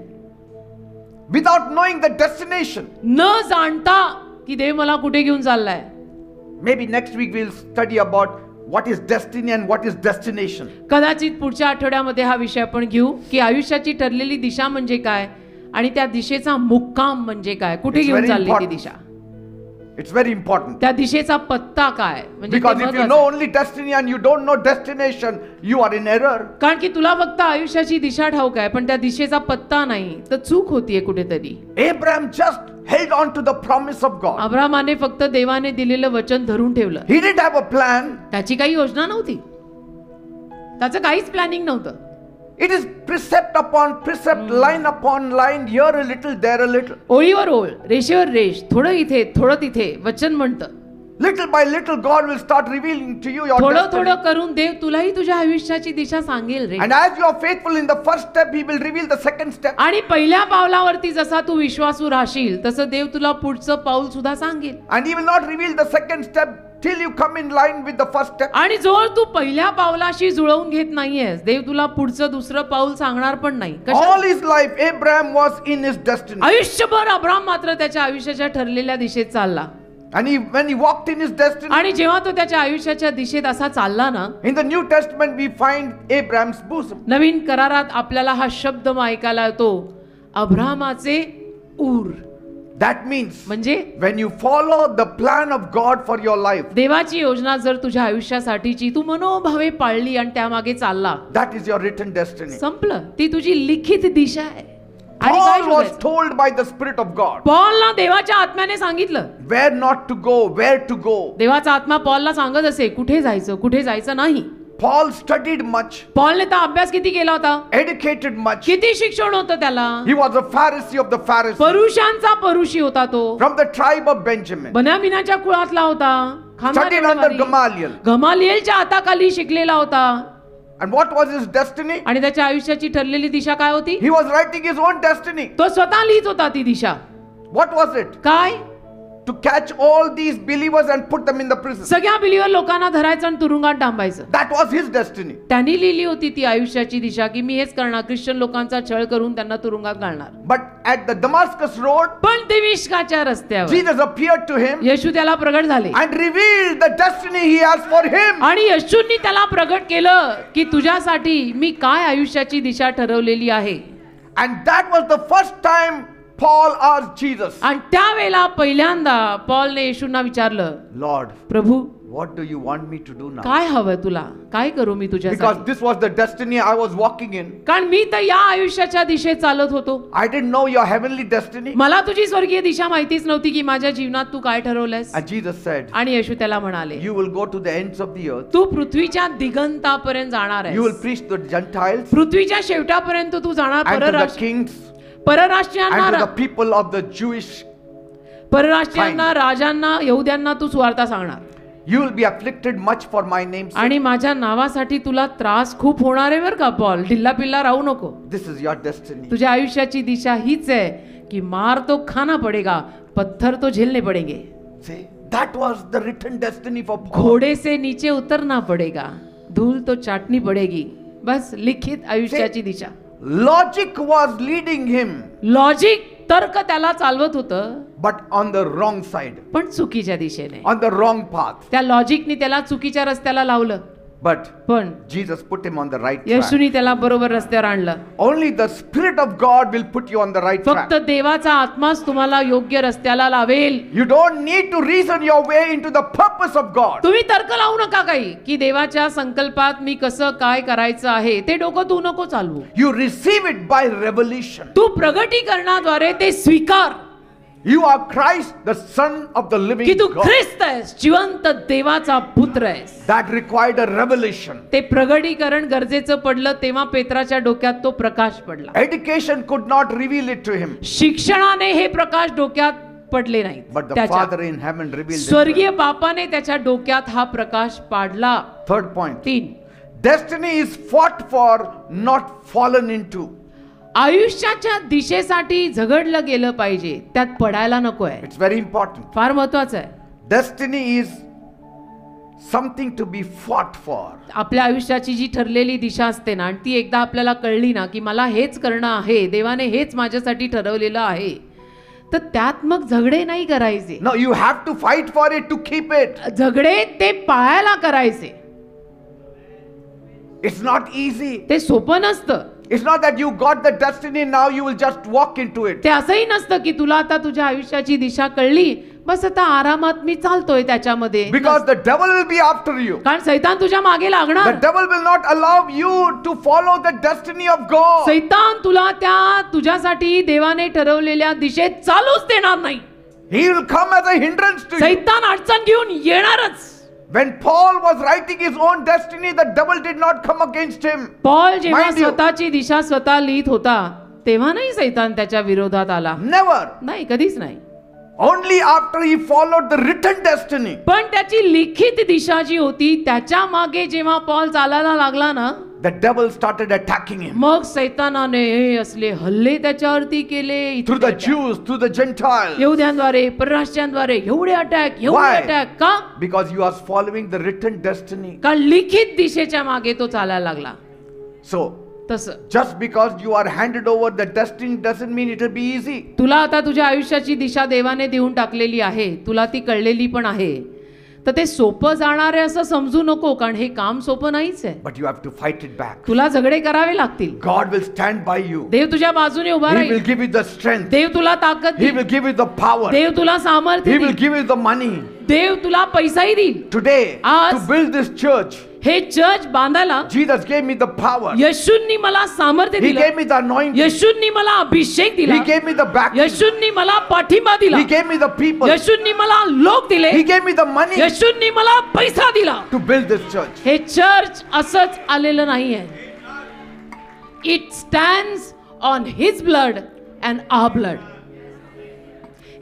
without knowing the destination. न जाणता की देव मला कुठे घेऊन चाललाय. Maybe next week we'll study about what is destiny and what is destination. कदाचित पुढच्या आठवड्यामध्ये हा विषय आपण घेऊ की आयुष्याची ठरलेली दिशा म्हणजे काय आणि त्या दिशेचा मुक्काम म्हणजे काय, कुठे It's घेऊन very चालली ती important. Disha. It's very important. त्या दिशेचा पत्ता काय म्हणजे ते Because if you महत्त्वाचं know आहे. only destiny and you don't know destination, you are in error. कारण की तुला फक्त आयुष्याची दिशा ठाऊक आहे पण त्या दिशेचा पत्ता नाही तर चूक होतीये कुठेतरी. Abraham just held on to the promise of God. अब्रामाने फक्त देवाने दिलेलं वचन धरून ठेवलं. He didn't have a plan. त्याची काही योजना नव्हती, त्याचं काहीच प्लॅनिंग नव्हतं. It is precept upon precept, line upon line, here a little, there a little. ओळीवर ओळ, रेषेवर रेष, थोडं इथे थोडं तिथे वचन म्हणतं. Little by little, God will start revealing to you your थोडं destiny. थोडं करून देव तुलाही तुझ्या आयुष्याची दिशा सांगेल रे. And as you are faithful in the first step, He will reveal the second step. आणि पहिल्या पावलावरती जसा तू विश्वासू राहशील तसं देव तुला पुढचं पाऊल सुद्धा सांगेल. And He will not reveal the second step till you come in line with the first step. आणि जोर तू पहिल्या पावलाशी जुळवून घेत नाहीयेस देव तुला पुढचं दुसरं पाऊल सांगणार पण नाही. All his life, Abraham was in his destiny. आयुष्यभर अब्राम मात्र त्याच्या आयुष्याच्या ठरलेल्या दिशेत चालला. And when he walked in his destiny, आणि जेव्हा तो त्याच्या आयुष्याच्या दिशेत असा चालला ना, in the New Testament we find Abraham's bosom. नवीन करारात आपल्याला हा शब्द ऐकायला येतो, अब्रामाचे ऊर. That means म्हणजे when you follow the plan of God for your life, देवाची योजना जर तुझ्या आयुष्यासाठीची तू मनोभावे पाळली आणि त्यामागे चालला, that is your written destiny. संपलं. ती तुझी लिखित दिशा आहे. आणि काय Paul was शोधायचं? told by the Spirit of God पॉलला देवाच्या आत्म्याने सांगितलं, where not to go, where to go. देवाचा आत्मा पॉलला सांगत असे कुठे जायचं कुठे जायचं नाही. Paul studied much, पॉलने तर अभ्यास किती केला होता, educated much. किती शिक्षण होतं त्याला. He was a Pharisee of the Pharisees, परुषांचा परुषी होता तो, from the tribe of Benjamin, बन्यामिनाच्या कुळातला होता, studied under Gamaliel. गमालिएलच्या हाताखाली शिकलेला होता. And what was his destiny? आणि त्याच्या आयुष्याची ठरलेली दिशा काय होती? He was writing his own destiny. तो स्वतः लिहित होता ती दिशा. What was it? काय? To catch all these believers and put them in the prison. सगळ्या बिलीवर लोकांना धरायचं आणि तुरुंगात डांबायचं. That was his destiny. त्यांनी लिहिली होती ती आयुष्याची दिशा की मी हेच करणार, ख्रिश्चन लोकांचा छळ करून त्यांना तुरुंगात घालणार. But at the Damascus road, पण दिमिश्काच्या रस्त्यावर Jesus appeared to him येशू त्याला प्रगट झाले and revealed the destiny he has for him. आणि येशूंनी त्याला प्रगट केलं की तुझ्यासाठी मी काय आयुष्याची दिशा ठरवलेली आहे. And that was the first time Paul asked Jesus, आणि त्यावेळेला पहिल्यांदा पॉलने येशूंना विचारलं, Lord, Prabhu what do you want me to do now? काय हवं तुला, काय करू मी Because तुझ्यासाठी. this was the destiny I was walking in. कारण मी तर या आयुष्याच्या दिशेत चालत होतो. I didn't know your heavenly destiny. मला तुझी स्वर्गीय दिशा माहितीच नव्हती की माझ्या जीवनात तू काय ठरवलंयस. And Jesus said, आणि येशू त्याला म्हणाले, you will go to the ends of the earth. तू पृथ्वीच्या दिगंतापर्यंत जाणार You will आहेस. preach to the Gentiles पृथ्वीच्या शेवटापर्यंत तू जाणार. and to the kings and to परराष्ट्रीयांना the people of the Jewish. परराष्ट्रीयांना राजांना यहुद्यांना तू सुवार्ता सांगणार. You will be afflicted much for my name's sake. आणि माझ्या नावासाठी तुला त्रास खूप होणार आहे बरं का पॉल. ढिल्ला पिल्ला राहू नको. This is your destiny. तुझ्या आयुष्याची दिशा हीच आहे की मार तो खाना पडेगा, पत्थर तो झेलने पडेंगे. See, that was the written destiny for Paul. घोड़े से नीचे उतरना पड़ेगा, धूल तो चाटनी पड़ेगी. बस लिखित आयुष्याची दिशा. Logic was leading him, logic तर्क त्याला चालवत होतं, but on the wrong side, पण चुकीच्या दिशेने. on the wrong path. त्या लॉजिकनी त्याला चुकीच्या रस्त्याला लावलं. But पण Jesus put him on the right track. येशूनी त्याला बरोबर रस्त्यावर आणलं. Only the Spirit of God will put you on the right फक्त track. देवाचा आत्माच तुम्हाला योग्य रस्त्याला लावेल. You don't need to reason your way into the purpose of God. तुम्ही तर्क लावू नका काही की देवाच्या संकल्पात मी कसं काय करायचं आहे ते डोकं तू नको चालवू. You receive it by revelation. तू प्रगटीकरणाद्वारे ते स्वीकार You are Christ, the Son of the living की तू God. ख्रिस्त आहेस, जिवंत देवाचा पुत्र आहेस. That required a revelation. ते प्रगटीकरण गरजेचं पडलं तेव्हा पेत्राच्या डोक्यात तो प्रकाश पडला. Education could not reveal it to him, शिक्षणाने हे प्रकाश डोक्यात पडले नाही. but the Father in heaven revealed it. स्वर्गीय बापाने त्याच्या डोक्यात हा प्रकाश पाडला. Third point. 3. Destiny is fought for, not fallen into. आयुष्याच्या दिशेसाठी झगडलं गेलं पाहिजे, त्यात पडायला नको आहे. It's very important. फार महत्वाचं आहे. Destiny is something to be fought for. आपल्या आयुष्याची जी ठरलेली दिशा असते ना, आणि ती एकदा आपल्याला कळली ना की मला हेच करणं आहे, देवाने हेच माझ्यासाठी ठरवलेलं आहे, तर त्यात मग झगडे नाही करायचे. No, you have to fight for it to keep it. झगडे ते पाळायला करायचे. It's not easy. ते सोपं नसतं. It's not that you got the destiny, now you will just walk into it. ते असंही नसतं की तुला आता तुझ्या आयुष्याची दिशा कळली, बस आता आरामात मी चालतोय त्याच्यामध्ये. Because the devil will be after you. कारण सैतान तुझ्या मागे The लागणार. devil will not allow you to follow the destiny of God. सैतान तुला त्या तुझ्यासाठी देवाने ठरवलेल्या दिशेत चालूच देणार नाही. He will come as a hindrance to you. सैतान अडचण घेऊन येणारच. When Paul was writing his own destiny, the devil did not come against him. Paul जेव्हा Mind you. स्वतःची दिशा स्वतः लिहित होता तेव्हा नाही सैतान त्याच्या विरोधात आला. Never. नाही, कधीच नाही. Only after he followed the written destiny, पण त्याची लिखित दिशा जी होती त्याच्या मागे जेव्हा पॉल चालायला लागला ना, the devil started attacking him. मग सैतानाने हे असले हल्ले त्याच्यावरती केले. Through the Jews, through the Gentiles. यहुद्यांद्वारे, परराष्ट्रांद्वारे एवढे अटॅक, एवढे Why? अटॅक. का? Because you are following the written destiny. कारण लिखित दिशेच्या मागे तो चालायला लागला. So, तसं just because you are handed over the destiny doesn't mean it will be easy. तुला आता तुझ्या आयुष्याची दिशा देवाने देऊन टाकलेली आहे, तुला ती कळलेली पण आहे, तर ते सोपं जाणार आहे असं समजू नको, कारण हे काम सोपं नाहीच आहे. But you have to fight it back. तुला झगडे करावे लागतील. God will stand by you. देव तुझ्या बाजूने उभा He will राहील. give you the strength. देव तुला ताकद He देईल. will give you the power. देव तुला सामर्थ्य He will देईल. give you the money. देव तुला पैसाही देईल. Today, आज to build this church, हे चर्च बांधायला Jesus gave me the power. येशूंनी मला सामर्थ्य He दिलं. gave me the anointing. येशूंनी मला अभिषेक दिला. He gave me the backing. येशूंनी मला पाठिंबा दिला. He gave me the people. येशूंनी मला लोक दिले. He gave me the money येशूंनी मला पैसा दिला. to build this church. हे चर्च असंच आलेलं नाहीये. It stands on his blood and our blood.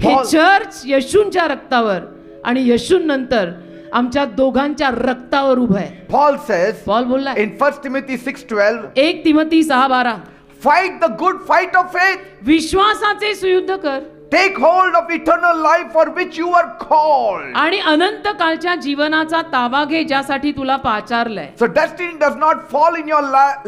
हे Paul- चर्च येशूंच्या रक्तावर आणि येशूंनंतर आमच्या दोघांच्या रक्तावर उभं आहे. Paul says पॉल बोललाय in 1 Timothy 6:12, 1 Timothy 6:12, fight the good fight of faith. विश्वासाचे सुयुद्ध कर Take hold of eternal life for which you were called. आणि अनंत काळच्या जीवनाचा ताबा घे ज्यासाठी तुला पाचारलंय. So destiny does not fall in your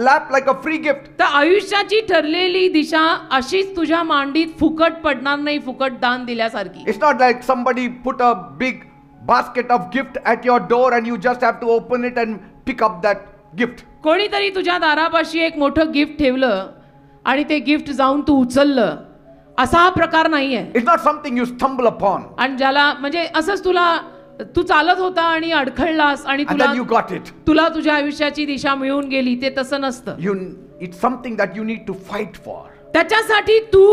lap like a free gift. तर आयुष्याची ठरलेली दिशा अशीच तुझ्या मांडीत फुकट पडणार नाही, फुकट दान दिल्यासारखी. It's not like somebody put a big basket of gift at your door and you just have to open it and pick up that gift. कोणीतरी तुझ्या दारापाशी एक मोठं गिफ्ट ठेवलं आणि ते गिफ्ट जाऊन तू उचललं, असा हा प्रकार नाहीये. It's not something you stumble upon आणि ज्याला म्हणजे असंच तू चालत होता आणि अडखळलास आणि and then you got it. तुला तुझ्या आयुष्याची दिशा मिळून गेली, ते तसं नसतं. It's something that you need to fight for. त्याच्यासाठी तू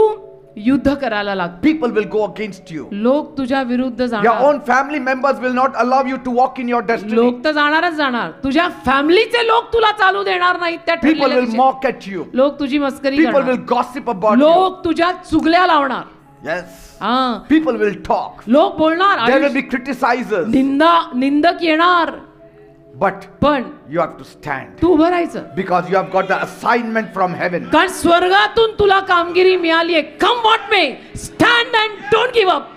युद्ध करायला लाग. People will go against you. लोक तुझ्या विरुद्ध Your जाणार. own family members will not allow you to walk in your destiny. लोक तर जाणारच जाणार. तुझ्या फॅमिलीचे लोक तुला चालू देणार नाहीत त्या People ठरलेल्या will दिशेत. mock at you. लोक तुझी मस्करी People करणार. will gossip about you. लोक तुझ्या चुगल्या लावणार. Yes. हा, People will talk. लोक बोलणार. There will be criticizers. निंदक येणार. But पण you have to stand तू उभं राहायचं, because you have got the assignment from heaven. कारण स्वर्गातून तुला कामगिरी मिळाली आहे. Come what may, stand and don't give up.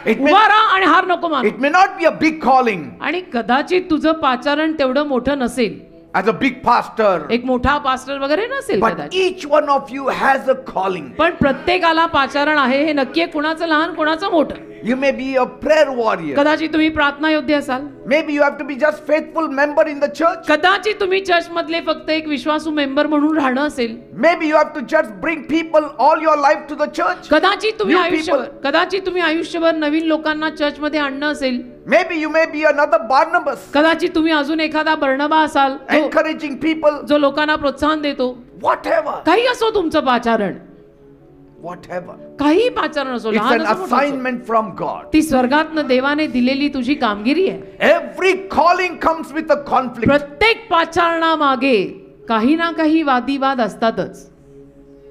It may, उभा राहा आणि हार नको मानू. it may not be a big calling आणि कदाचित तुझं पाचारण तेवढं मोठं नसेल, as a big pastor, एक मोठा पास्टर वगैरे नसेल but कदाचित, each one of you has a calling. पण प्रत्येकाला पाचारण आहे. हे नक्की आहे, कुणाचं लहान कुणाचं मोठं. You may be a prayer warrior. कदाचित तुम्ही प्रार्थना योद्धे असाल. Maybe you have to be just faithful member in the church. कदाचित तुम्ही चर्च मधले फक्त एक विश्वासू मेंबर म्हणून राहणं असेल. Maybe you have to just bring people all your life to the church. कदाचित तुम्ही New आयुष्यभर नवीन लोकांना चर्च मध्ये आणणं असेल. Maybe you may be another Barnabas, कदाचित तुम्ही अजून एखादा बर्णबा असाल, encouraging people. जो लोकांना प्रोत्साहन देतो. Whatever, काही असो तुमचं पाचारण, whatever. काही पाचारण असो, It's लहान an असो, मोठं असो. assignment from God. ती स्वर्गातनं देवाने दिलेली तुझी कामगिरी आहे. Every calling comes with a conflict. प्रत्येक पाचारणामागे काही ना काही वादविवाद असतातच.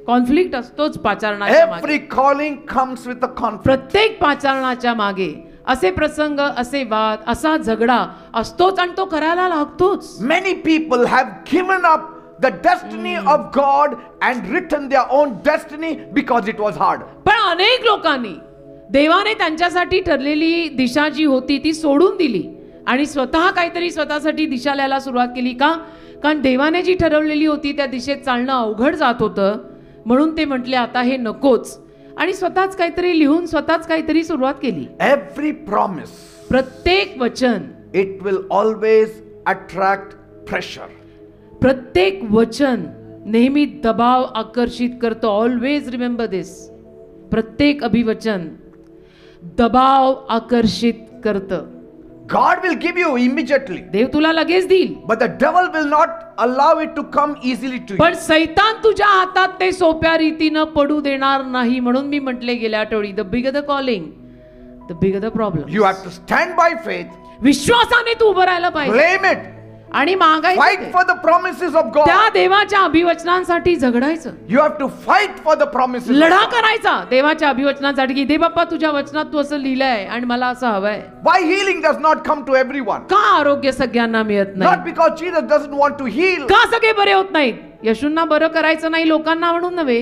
कॉन्फ्लिक्ट असतोच पाचारणाच्या मागे. Every calling comes with a conflict. प्रत्येक पाचारणाच्या मागे असे प्रसंग, असे वाद, असा झगडा असतोच आणि तो करायला लागतोच. Many people have given up the destiny of God and written their own destiny because it was hard. पण अनेक लोकांनी देवाने त्यांच्यासाठी ठरलेली दिशा जी होती ती सोडून दिली आणि स्वतः काहीतरी स्वतःसाठी दिशा लिहायला सुरुवात केली. का? कारण देवाने जी ठरवलेली होती त्या दिशेत चालणं अवघड जात होतं, म्हणून ते म्हटले आता हे नकोच, आणि स्वतःच काहीतरी लिहून स्वतःच काहीतरी सुरुवात केली. Every promise, प्रत्येक वचन, it will always attract pressure. प्रत्येक वचन नेहमी दबाव आकर्षित करतं. ऑलवेज रिमेंबर दिस. प्रत्येक अभिवचन दबाव आकर्षित करतं. God will give you immediately, देव तुला लगेच देईल, but the devil will not allow it to come easily to you. पण सैतान तुझ्या हातात ते सोप्या रीतीनं पडू देणार नाही. म्हणून मी म्हटले गेल्या आठवडी, the bigger the calling the bigger the problem. You have to stand by faith, विश्वासाने तू उभं राहायला पाहिजे. claim it, आणि मागायचं Fight ते. for the promises of त्या God. देवाच्या अभिवचनांसाठी झगडायचं, You have to fight for the promises of लढा God. करायचा देवाच्या अभिवचनांसाठी की दे बाप्पा तुझ्या वचनात तू असं लिहिलंय आणि मला असं हवंय. Why healing does not come to everyone? का आरोग्य सगळ्यांना मिळत Not नाही? because Jesus doesn't want to heal, का सगळे बरे होत नाहीत? येशूंना बरं करायचं नाही लोकांना म्हणून नव्हे,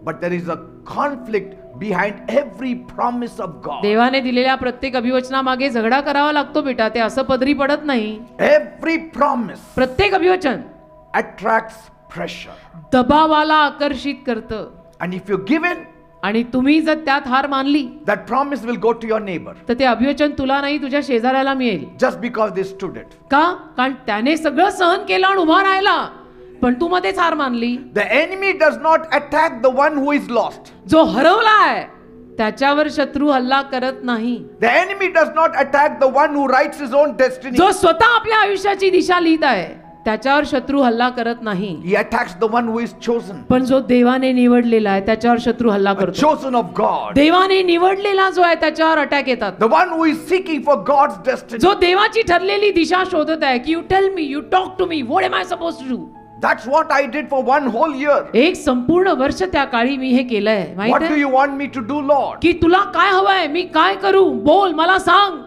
but there is a conflict behind every promise of God. देवाने दिलेल्या प्रत्येक अभिवचनामागे झगडा करावा लागतो बेटा, ते असं पदरी पडत नाही. Every promise प्रत्येक अभिवचन attracts pressure. दबावाला आकर्षित करतं, And if you give in, आणि तुम्ही जर त्यात हार मानली that promise will go to your neighbor तर ते अभिवचन तुला नाही तुझ्या शेजाऱ्याला मिळेल. just because they stood it. का? कारण त्याने सगळं सहन केलं आणि उभा राहिला, पण तू मध्येच हार मानली. The enemy does not attack the one who is lost. जो हरवलाय त्याच्यावर शत्रू हल्ला करत नाही. The enemy does not attack the one who writes his own destiny. जो स्वतः आपल्या आयुष्याची दिशा लिहित आहे त्याच्यावर शत्रू हल्ला करत नाही. He attacks the one who is chosen. पण जो देवाने निवडलेला आहे त्याच्यावर शत्रू हल्ला A करतो. chosen of God. देवाने निवडलेला जो आहे त्याच्यावर अटॅक येतात. The one who is seeking for God's destiny. जो देवाची ठरलेली दिशा शोधत आहे की you tell me, you talk to me, what am I suppose to do. That's what I did for one whole year. एक संपूर्ण वर्ष त्या काळी मी हे केलंय. माहित What do आहे you want me to do, Lord? की तुला काय हवंय, मी काय करू, बोल मला सांग.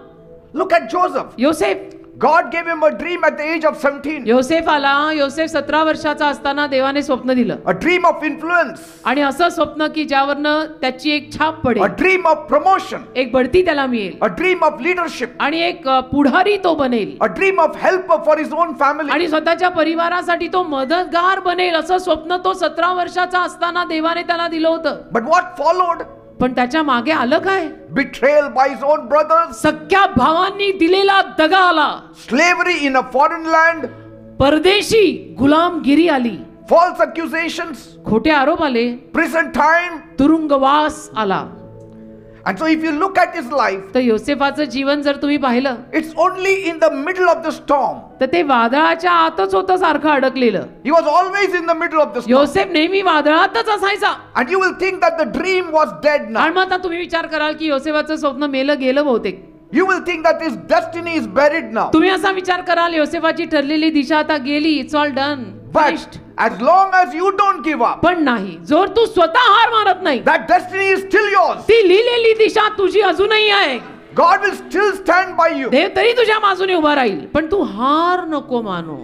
Look at Joseph. योसेफ, God gave him a dream at the age of 17. योसेफाला योसेफ 17 वर्षाचा असताना देवाने स्वप्न दिलं, A dream of influence. आणि असं स्वप्न की ज्यावरनं त्याची एक छाप A पडेल, dream of promotion. एक बढती त्याला मिळेल, A dream of leadership. आणि एक पुढारी तो बनेल, A dream of helper for his own family. आणि स्वतःच्या परिवारासाठी तो मदतगार बनेल. असं स्वप्न तो 17 वर्षाचा असताना देवाने त्याला दिलं होतं. But what followed? पण त्याच्या मागे आलं काय? Betrayal by his own brothers. सख्या भावांनी दिलेला दगा आला, Slavery in a foreign land. परदेशी गुलामगिरी आली, False accusations. खोटे आरोप आले, Prison time. तुरुंगवास आला. And so if you look at his life, तर योसेफाचं जीवन जर तुम्ही पाहिलं it's only in the middle of the storm. तर ते वादळाच्या आतच होतं, सारखं अडकलेलं. He was always in the middle of the storm. योसेफ नेहमी वादळातच असायचा. And you will think that the dream was dead now. आणि मग आता तुम्ही विचार कराल की योसेफाचं स्वप्न मेलं गेलं बहुतेक. You will think that his destiny is buried now. तुम्ही असा विचार कराल योसेफाची ठरलेली दिशा आता गेली, it's all done, But as long as you don't give up, पण नाही, जर तू स्वतः हार मानत नाही, that destiny is still yours. ती लिहिलेली दिशा तुझी अजूनही आहे. God will still stand by you. देव तरी तुझ्या बाजूने उभा राहील, पण तू हार नको मानो,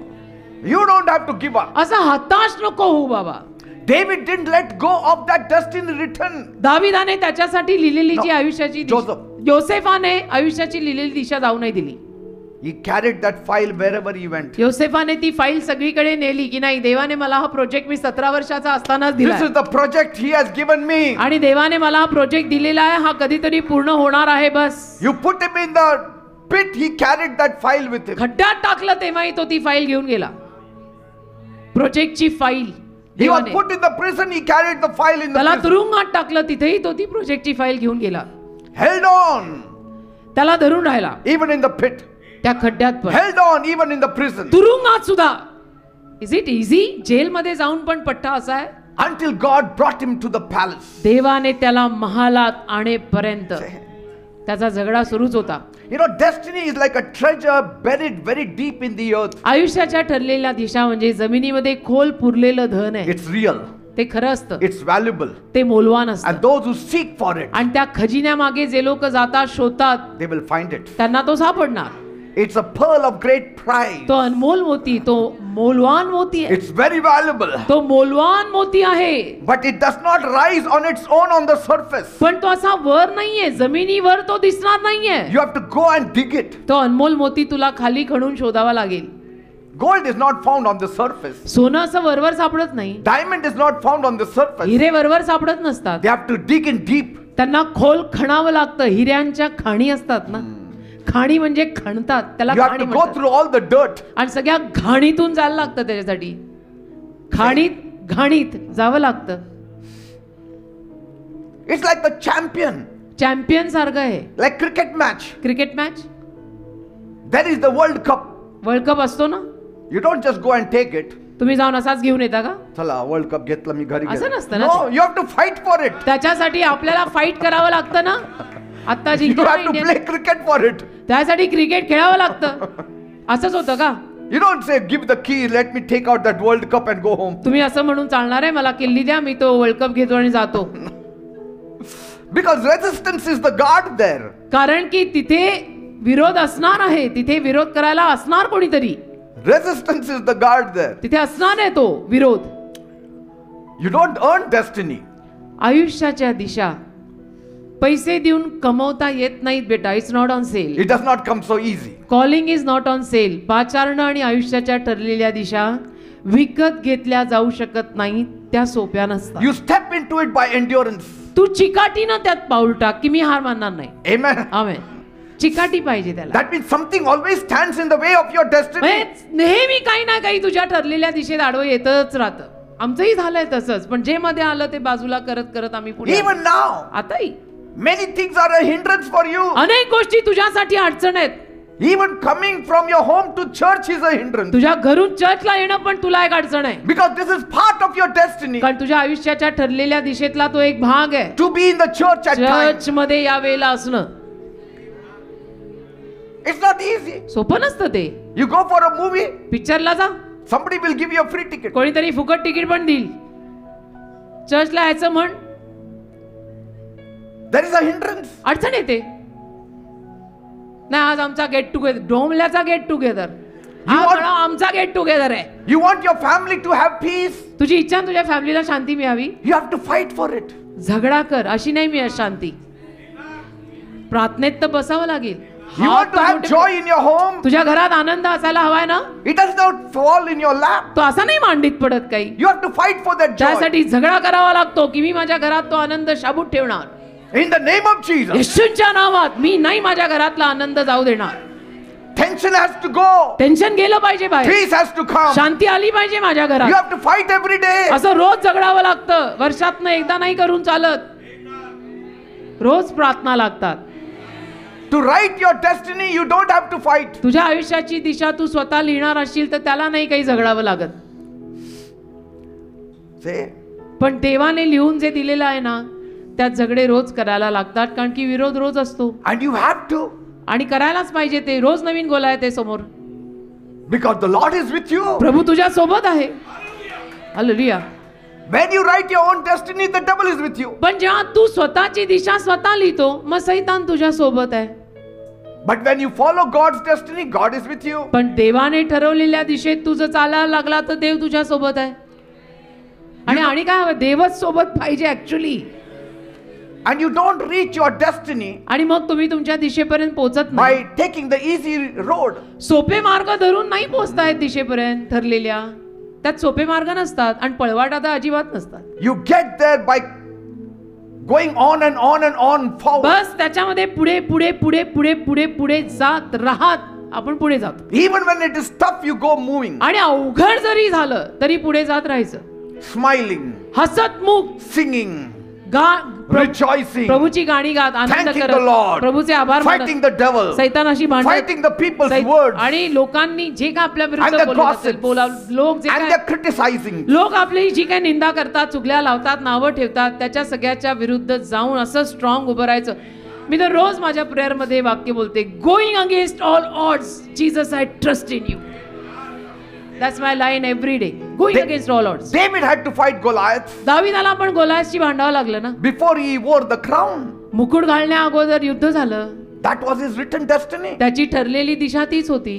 You don't have to give up. असा हताश नको होऊ बाबा. David didn't let go of that destiny written. दाविदाने त्याच्यासाठी लिहिलेली No. जी आयुष्याची Joseph. योसेफाने आयुष्याची लिहिलेली दिशा जाऊ नाही दिली. He carried that file wherever he went. योसेफाने ती फाईल सगळीकडे नेली की नाही, देवाने मला हा प्रोजेक्ट मी 17 वर्षाचा असतानाच दिला, This is the project he has given me. आणि देवाने मला हा प्रोजेक्ट दिलेला आहे, हा कधीतरी पूर्ण होणार आहे. बस You put him in the pit, he carried that file with him. खड्ड्यात टाकलं तेव्हाही तो ती फाईल घेऊन गेला, प्रोजेक्टची फाईल. He was देवाने put in the prison, he carried the file in the त्याला prison. तुरुंगात टाकलं, तिथेही तो ती प्रोजेक्टची फाईल घेऊन गेला. Held on, त्याला धरून राहिला even in the pit. त्या खड्ड्यात पण, Held on, even in the prison. तुरुंगात सुद्धा. Is it easy? जेलमध्ये जाऊन पण पट्टा असा आहे. Until God brought him to the palace. देवाने त्याला महालात आणेपर्यंत त्याचा झगडा सुरूच होता. You know, destiny is like a treasure buried very deep in the earth. आयुष्याच्या ठरलेल्या दिशा म्हणजे जमिनीमध्ये खोल पुरलेलं धन आहे. It's real. ते खरं असतं, It's valuable. ते मौल्यवान असतं, And those who seek for it, आणि त्या खजिन्यामागे जे लोक जातात, शोधतात, they will find it. त्यांना तो सापडणार. It's a pearl of great price. तो अनमोल मोती, तो मौल्यवान मोती आहे, It's very valuable. तो मौल्यवान मोती आहे. But it does not rise on its own on the surface. पण तो असा वर नाहीये, जमिनीवर तो दिसणार नाहीये. You have to go and dig it. तो अनमोल मोती तुला खाली खणून शोधावा लागेल. Gold is not found on the surface. सोनं असं वरवर सापडत नाही, Diamond is not found on the surface. हिरे वरवर सापडत नसतात, They have to dig in deep. त्यांना खोल खणावं लागतं. हिऱ्यांच्या खाणी असतात ना, खाणी म्हणजे खणतात, त्याला You have खाणी to go म्हणतात. through all the dirt. आणि सगळ्या घाणीतून जायला लागतं, त्याच्यासाठी घाणीत जावं लागतं. It's like the champion. Champion सारखं आहे. Like cricket match. Cricket match, There is the World Cup. World cup असतो ना, You don't just go and take it. तुम्ही जाऊन असाच घेऊन येता का? चला वर्ल्ड कप घेतला मी घरी असं गेलो. नसतं ना No, ते. you have to fight for it. त्याच्यासाठी आपल्याला फाईट करावं लागतं ना. आता You जिंकलं have to India, play cricket for it. त्यासाठी क्रिकेट खेळावं लागतं. असंच होतं का? You don't say, give the key, let me take out that World Cup and go home. तुम्ही असं म्हणून चालणार आहे, मला किल्ली द्या, मी तो वर्ल्ड कप घेतो आणि जातो. Because resistance is the guard there. कारण की तिथे विरोध असणार आहे, तिथे विरोध करायला असणार कोणीतरी. Resistance is the guard there. तिथे असणार आहे तो विरोध. You don't earn destiny. आयुष्याच्या दिशा पैसे देऊन कमवता येत नाहीत बेटा. It's not on sale. It does not come so easy. Calling is not on sale. पाचारणं आणि आयुष्याच्या ठरलेल्या दिशा विकत घेतल्या जाऊ शकत नाहीत, त्या सोप्या नसतात. You step into it by endurance. तू चिकाटीनं त्यात पाऊल टाक की मी हार मानणार नाही. Amen. आमेन. चिकाटी पाहिजे त्याला. That means something always stands in the way of your destiny. नेहमी काही ना काही तुझ्या ठरलेल्या दिशेत आडवं येतच राहतं. आमचंही झालंय तसंच, पण जे मध्ये आलं ते बाजूला करत करत आम्ही पुढे. Even now, आताही many things are a hindrance for you. अनेक गोष्टी तुझ्यासाठी अडचण आहेत. Even coming from your home to church is a hindrance. तुझ्या घरून चर्चला येणं पण तुला एक अडचण आहे. Because this is part of your destiny. कारण तुझ्या आयुष्याच्या ठरलेल्या दिशेतला तो एक भाग आहे. To be in the church at times. Church मध्ये या वेळेला असणं It's not easy. सोपं नसतं ते. You go for a movie, पिक्चरला जा, somebody will give you a free ticket. कोणीतरी फुकट तिकीट पण देईल. चर्चला यायचं म्हण, There is a hindrance. अडचण येते. नाही आज आमचा गेट टुगेदर, डोंबल्याचा गेट टुगेदर, आमचा गेट टुगेदर आहे. You want your family to have peace. तुझी इच्छा तुझ्या फॅमिलीला शांती मिळावी, You have to fight for it. झगडा कर, अशी नाही मिळत शांती. प्रार्थनेत तर बसावं लागेल. You want to have joy in your home. तुझ्या घरात आनंद असायला हवाय ना. It does not fall in your lap. तो असा नाही मांडीत पडत काही. You have to fight for that joy. त्यासाठी झगडा करावा लागतो की मी माझ्या घरात तो आनंद शाबूत ठेवणार. In the name of Jesus. येशूच्या नावात मी नाही माझ्या घरातला आनंद जाऊ देणार. Tension has to go. Tension गेलं पाहिजे बाहेर. Peace has to come. शांती आली पाहिजे माझ्या You घरात. have to fight every day. असं रोज झगडावं लागतं. वर्षातनं एकदा नाही करून चालत. रोज प्रार्थना लागतात. To write your destiny, you don't have to fight. तुझ्या आयुष्याची दिशा तू स्वतः लिहिणार असशील तर त्याला नाही काही झगडावं लागत. Say, पण देवाने लिहून जे दिलेलं आहे ना, त्यात झगडे रोज करायला लागतात, कारण की विरोध रोज असतो. and you have to. आणि करायलाच पाहिजे ते. रोज नवीन गोला आहे ते समोर. Because the Lord is with you. प्रभू तुझ्या सोबत आहे. Hallelujah. When you write your own destiny, the devil is with you. पण जेव्हा तू स्वतःची दिशा स्वतः लिहितो, मग सैतान तुझ्या सोबत आहे. But when you follow God's destiny, God is with you. पण देवाने ठरवलेल्या दिशेत तुझं चालायला लागला तर देव तुझ्या सोबत आहे. आणि काय हवं, देवच सोबत पाहिजे actually. And you don't reach your destiny आणि मग तुम्ही तुमच्या दिशेपर्यंत पोहोचत by नाही. taking the easy road. सोपे मार्ग धरून नाही पोहोचतायत दिशेपर्यंत ठरलेल्या. त्यात सोपे मार्ग नसतात आणि पळवाटा तर अजिबात नसतात. You get there by going on and on and on forward. बस त्याच्यामध्ये पुढे पुढे पुढे पुढे पुढे पुढे जात राहत आपण पुढे जातो. Even when it is tough, you go moving. आणि अवघड जरी झालं तरी पुढे जात राहायचं. Smiling, हसतमुख singing, rejoicing, प्रभूची गाणी गात आनंद thanking the करत Lord, प्रभूचे आभार fighting मानत the devil, सैतानाशी भांडत fighting the people's words, आणि लोकांनी जे काय आपल्या and विरुद्ध the बोलत असेल, gossips, लोक जे and काय they're criticizing. लोक आपली जी काही निंदा करतात, चुगल्या लावतात, नावं ठेवतात, त्याच्या सगळ्याच्या विरुद्ध जाऊन असं स्ट्रॉंग उभं राहायचं. मी तर रोज माझ्या प्रेयर मध्ये वाक्य बोलते, going against all odds, Jesus I trust in you. That's my line every day. Going against all odds. David had to fight Goliath. दाविदाला पण गोलायतशी भांडावं लागलं ना. Before he wore the crown. मुकुट घालण्या अगोदर युद्ध झालं. That was his written destiny. त्याची ठरलेली दिशा तीच होती.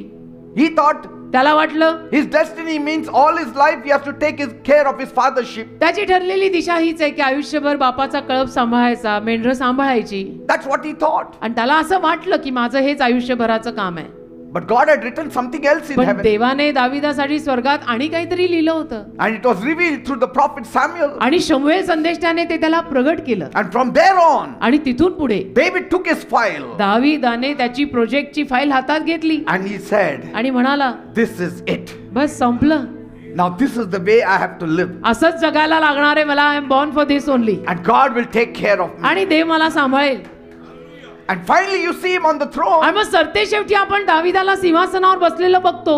He thought त्याला वाटलं his destiny means all his life he has to take his care of his father's sheep. त्याची ठरलेली दिशा हीच आहे की आयुष्यभर बापाचा कळप सांभाळायचा, मेंढरं सांभाळायची. That's what he thought. आणि त्याला असं वाटलं की माझं हेच आयुष्यभराचं काम आहे. But God had written something else in पण heaven. देवाने दाविदासाठी स्वर्गात आणि काहीतरी लिहिलं होतं. And it was revealed through the prophet Samuel. आणि शमूएल संदेष्टाने ते त्याला प्रगट केलं. And from there on, आणि तिथून पुढे David took his file. दाविदाने त्याची प्रोजेक्टची फाईल हातात घेतली. And he said, आणि म्हणाला, this is it. बस संपलं. Now this is the way I have to live. असंच जगायला लागणार आहे मला. I am born for this only. And God will take care of me. आणि देव मला सांभाळेल. And finally you see him on the throne. आणि मग सरते शेवटी आपण दाविदाला सिंहासनावर बसलेलं बघतो.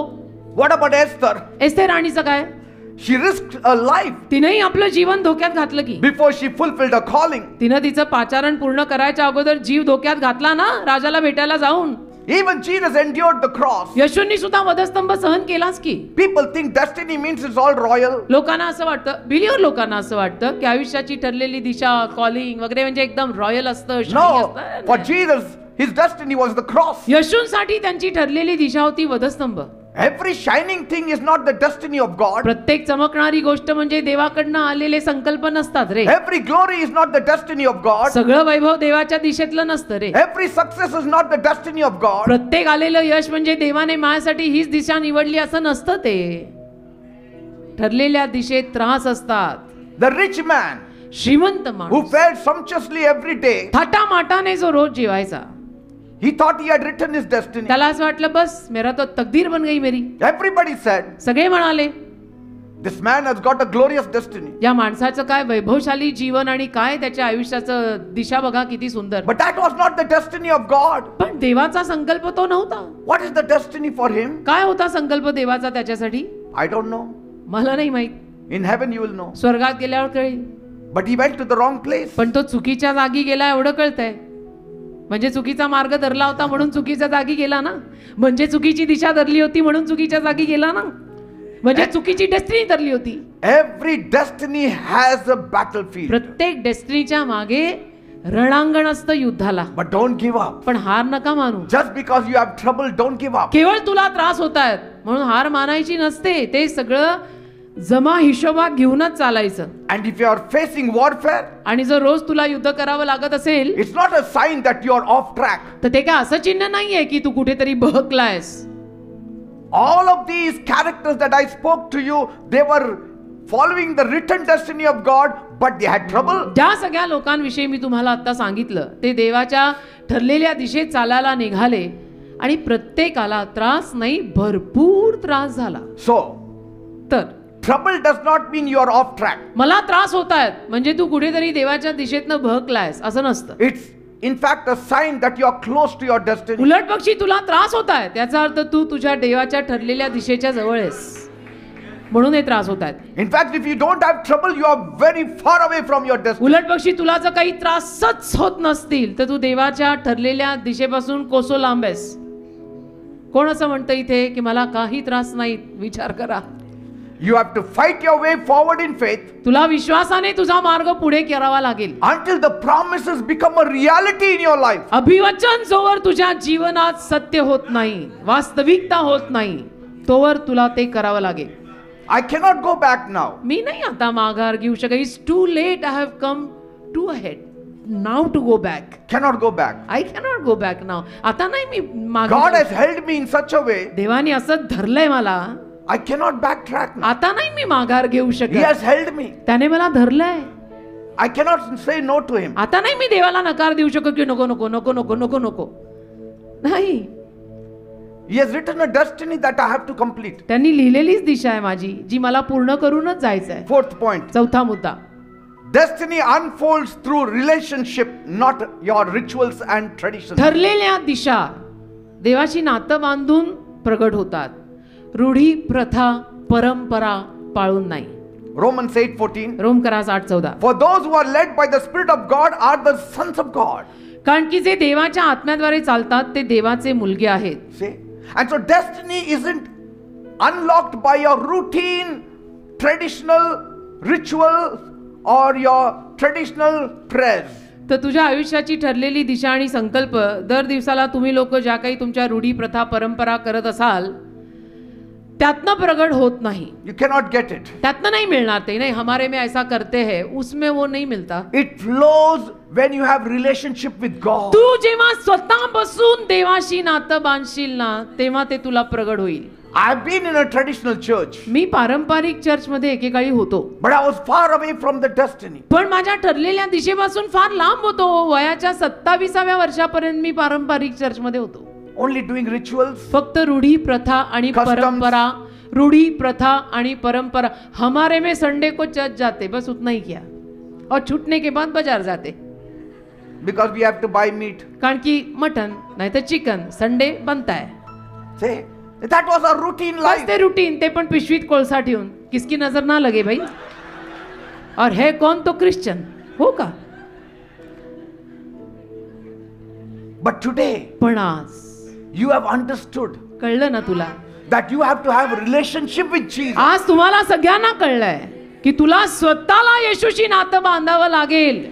What about Esther? एस्थेर राणीचं काय? She risked her life तिनेही आपलं जीवन धोक्यात घातलं की. before she fulfilled her calling. तिनं तिचं पाचारण पूर्ण करायच्या अगोदर जीव धोक्यात घातला ना राजाला भेटायला जाऊन. Even Jesus endured the cross. येशूंनी सुद्धा वधस्तंभ सहन केलाच की. People think destiny means it's all royal. लोकांना असं वाटतं, बिलियर लोकांना असं वाटतं की आयुष्याची ठरलेली दिशा, कॉलिंग वगैरे म्हणजे एकदम रॉयल असतं, शाही No, असतं. for Jesus, his destiny was the cross. येशूंसाठी त्यांची ठरलेली दिशा होती वधस्तंभ. Every shining thing is not the destiny of God. प्रत्येक चमकणारी गोष्ट म्हणजे देवाकडनं आलेले संकल्प नसतात रे. Every glory is not the destiny of God. सगळं वैभव देवाच्या दिशेतलं नसतं रे. Every success is not the destiny of God. प्रत्येक आलेलं यश म्हणजे देवाने माझ्यासाठी हीच दिशा निवडली असं नसतं ते. ठरलेल्या दिशेत त्रास असतात. The rich man श्रीमंत who माणूस fared sumptuously every day, थाटामाटाने जो रोज जेवायचा, he thought he had written his destiny. त्याला असं वाटलं बस मेरा तो तकदीर बन गई मेरी. Everybody said, सगळे म्हणाले this man has got a glorious destiny. या माणसाचं काय वैभवशाली जीवन आणि काय त्याच्या आयुष्याचं दिशा बघा किती सुंदर. But that was not the destiny of God. पण देवाचा संकल्प तो नव्हता. What is the destiny for him? काय होता संकल्प देवाचा त्याच्यासाठी? I don't know. मला नाही माहित. In heaven you will know. स्वर्गात गेल्यावर कळेल. But he went to the wrong place. पण तो चुकीच्या जागी गेला एवढं कळतंय. म्हणजे चुकीचा मार्ग धरला होता म्हणून चुकीच्या जागी गेला ना. म्हणजे चुकीची दिशा धरली होती म्हणून चुकीच्या जागी गेला ना. म्हणजे चुकीची डेस्टिनी धरली होती. Every destiny has a battlefield. प्रत्येक डेस्टिनीच्या मागे रणांगण असतं युद्धाला. But don't give up. पण हार नका मानू. Just because you have trouble, don't give up. केवळ तुला त्रास होत आहेत म्हणून हार मानायची नसते. ते सगळं जमा हिशोबात घेऊनच चालायचं. And if you are facing warfare, आणि जर रोज तुला युद्ध करावं लागत असेल it's not a sign that you are off track. तर ते काय असं चिन्ह नाहीये की तू कुठेतरी बहकलायस. All of these characters that I spoke to you, they were following the written destiny of God, but they had trouble. ज्या सगळ्या लोकांविषयी मी तुम्हाला आता सांगितलं ते देवाच्या ठरलेल्या दिशेत चालायला निघाले आणि प्रत्येकाला त्रास नाही भरपूर त्रास झाला. So, तर trouble does not mean you are off track. मला त्रास होत आहेत म्हणजे तू कुठेतरी देवाच्या दिशेतनं बहकलायस असं नसतं. It's in fact a sign that you are close to your destiny. उलट पक्षी तुला त्रास होत आहेत याचा अर्थ तू तुझ्या देवाच्या ठरलेल्या दिशेच्या जवळ आहेस म्हणून हे त्रास होत आहेत. In fact, if you don't have trouble, you are very far away from your destiny. उलट पक्षी तुला जर काही त्रासच होत नसतील तर तू देवाच्या ठरलेल्या दिशेपासून कोसो लांब आहेस. कोण असं म्हणतं इथे की मला काही त्रास नाही? विचार करा. You have to fight your way forward in faith तुला विश्वासाने तुझा मार्ग पुढे करावा लागेल. until the promises become a reality in your life. अभिवचन जोवर तुझ्या जीवनात सत्य होत नाही, वास्तविकता होत नाही, तोवर तुला ते करावं लागेल. I cannot go back now. मी नाही आता माघार घेऊ शकत. It's too late. I have come too ahead now to go back. Cannot go back. I cannot go back now. आता नाही मी God मागे. has held me in such a way, देवाने असं धरलंय मला. I cannot backtrack now. आता नाही मी माघार घेऊ He शकत. has held me. त्याने मला धरलंय. I cannot say no to him. आता नाही मी देवाला नकार देऊ शकत की नको नको नको नको नको नको. नाही. He has written a destiny that I have to complete. त्यांनी लिहिलेलीच दिशा आहे माझी जी मला पूर्ण करूनच जायचं आहे. Fourth point. चौथा मुद्दा. Destiny unfolds through relationship, not your rituals and traditions. ठरलेल्या दिशा देवाशी नातं बांधून प्रगट होतात. रूढी प्रथा परंपरा पाळून नाही. Romans 8:14. रोमकरास 8:14. For those who are led by the Spirit of God are the sons of God. कारण की जे देवाच्या आत्म्याद्वारे चालतात ते देवाचे मुलगे आहेत. See? And so destiny isn't unlocked by your routine, traditional rituals or your traditional prayers. तर तुझ्या आयुष्याची ठरलेली दिशा आणि संकल्प दर दिवसाला तुम्ही लोक ज्या काही तुमच्या रूढी प्रथा परंपरा करत असाल त्यातनं प्रगट होत नाही. You cannot get it. त्यातनं नाही मिळणार ते. नाही हमारे में ऐसा करते हैं उसमें वो नहीं मिळता. It flows when you have relationship with God. तू जेव्हा स्वतः बसून देवाशी नातं बांधशील ना तेव्हा ते तुला प्रगट होईल. I've been in a traditional church, मी पारंपरिक चर्च मध्ये एकेकाळी होतो but I was far away from the destiny. पण माझ्या ठरलेल्या दिशेपासून फार लांब होतो. वयाच्या 27व्या वर्षापर्यंत मी पारंपरिक चर्च मध्ये होतो. Only doing rituals. फक्त रूढी प्रथा आणि Customs. परंपरा. रूढी प्रथा आणि परंपरा. हमारे में संडे को चर्च जाते बस उतना ही किया और छूटने के बाद बाजार जाते. Because we have to buy meat. कारण की मटन नाही तर चिकन संडे बनता है. See, that was our routine bus life. ते रूटीन. ते पण पिशवीत कोळसा ठेवून. किसकी नजर ना लगे भाई. और है कौन तो क्रिश्चियन हो का. But today, पण आज You have understood कळलं ना तुला? that you have to have a relationship with Jesus. आज तुम्हाला सगळ्यांना कळलंय की तुला स्वतःला येशूशी नातं बांधावं लागेल.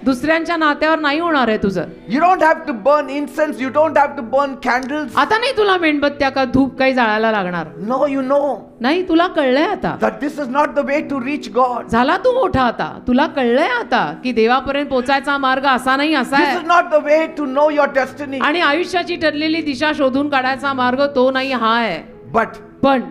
दुसऱ्यांच्या नात्यावर नाही होणार आहे तुझं. You don't have to burn incense. You don't have to burn candles. आता नाही तुला मेणबत्त्या का धूप काही जाळायला लागणार. No, you know नाही, तुला कळलंय आता. that this is not the way to reach God. झाला तू मोठा आता. तुला कळलंय आता की देवापर्यंत पोचायचा मार्ग असा नाही, असा This आहे. is not the way to know your destiny. आणि आयुष्याची ठरलेली दिशा शोधून काढायचा मार्ग तो नाही, हा आहे. But पण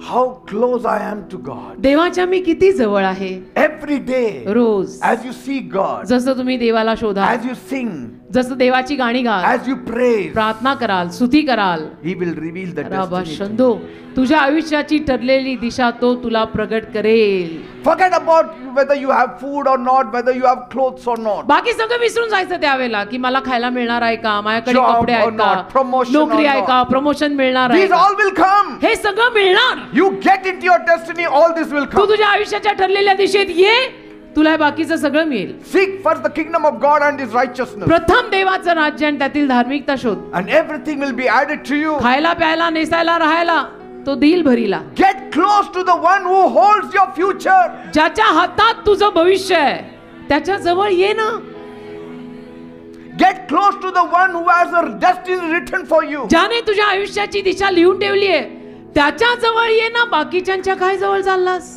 how close I am to God. देवाच्या मी किती जवळ आहे. Every day, rose as you see God, जसं तुम्ही देवाला शोधा, as you sing, जसं देवाची गाणी गाल, as you praise, प्रार्थना कराल, स्तुती कराल, He will reveal the राबा destiny. शंदो, तुझ्या आयुष्याची ठरलेली दिशा तो तुला प्रगट करेल. Forget about whether you have food or not, whether you have clothes or not. बाकी सगळं विसरून जायचं त्यावेळेला की मला खायला मिळणार आहे का, माझ्याकडे Job कपडे or आहेत not, का, promotion नोकरी or आहे not. का, प्रमोशन मिळणार आहे These का, all will come. हे सगळं मिळणार. You get into your destiny, all this will Tu come. तुझ्या आयुष्याच्या ठरलेल्या दिशेत ये, तुला हे बाकीचं सगळं मिळेल. Seek first the kingdom of God and His righteousness, प्रथम देवाचं राज्य आणि त्यातील धार्मिकता शोध. and everything will be added to you. खायला प्यायला नेसायला राहायला तो देईल भरीला. Get close to the one who holds your future. ज्याच्या हातात तुझं भविष्य आहे त्याच्या जवळ ये ना. Get close to the one who has a destiny written for you. ज्याने तुझ्या आयुष्याची दिशा लिहून ठेवली आहे त्याच्या जवळ ये ना. बाकीच्यांच्या काय जवळ चाललास?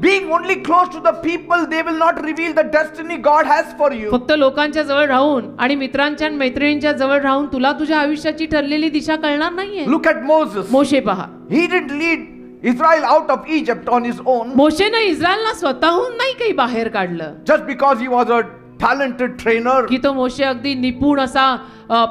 Being only close to the people, they will not reveal the destiny God has for you. फक्त लोकांच्या जवळ राहून आणि मित्रांच्या आणि मैत्रिणींच्या जवळ राहून तुला तुझ्या आयुष्याची ठरलेली दिशा कळणार नाहीये. Look at Moses. मोशे पहा. He didn't lead Israel out of Egypt on his own मोशेने इस्रायलला स्वतःहून नाही काही बाहेर काढलं just because he was a talented trainer. की तो मोशे अगदी निपुण असा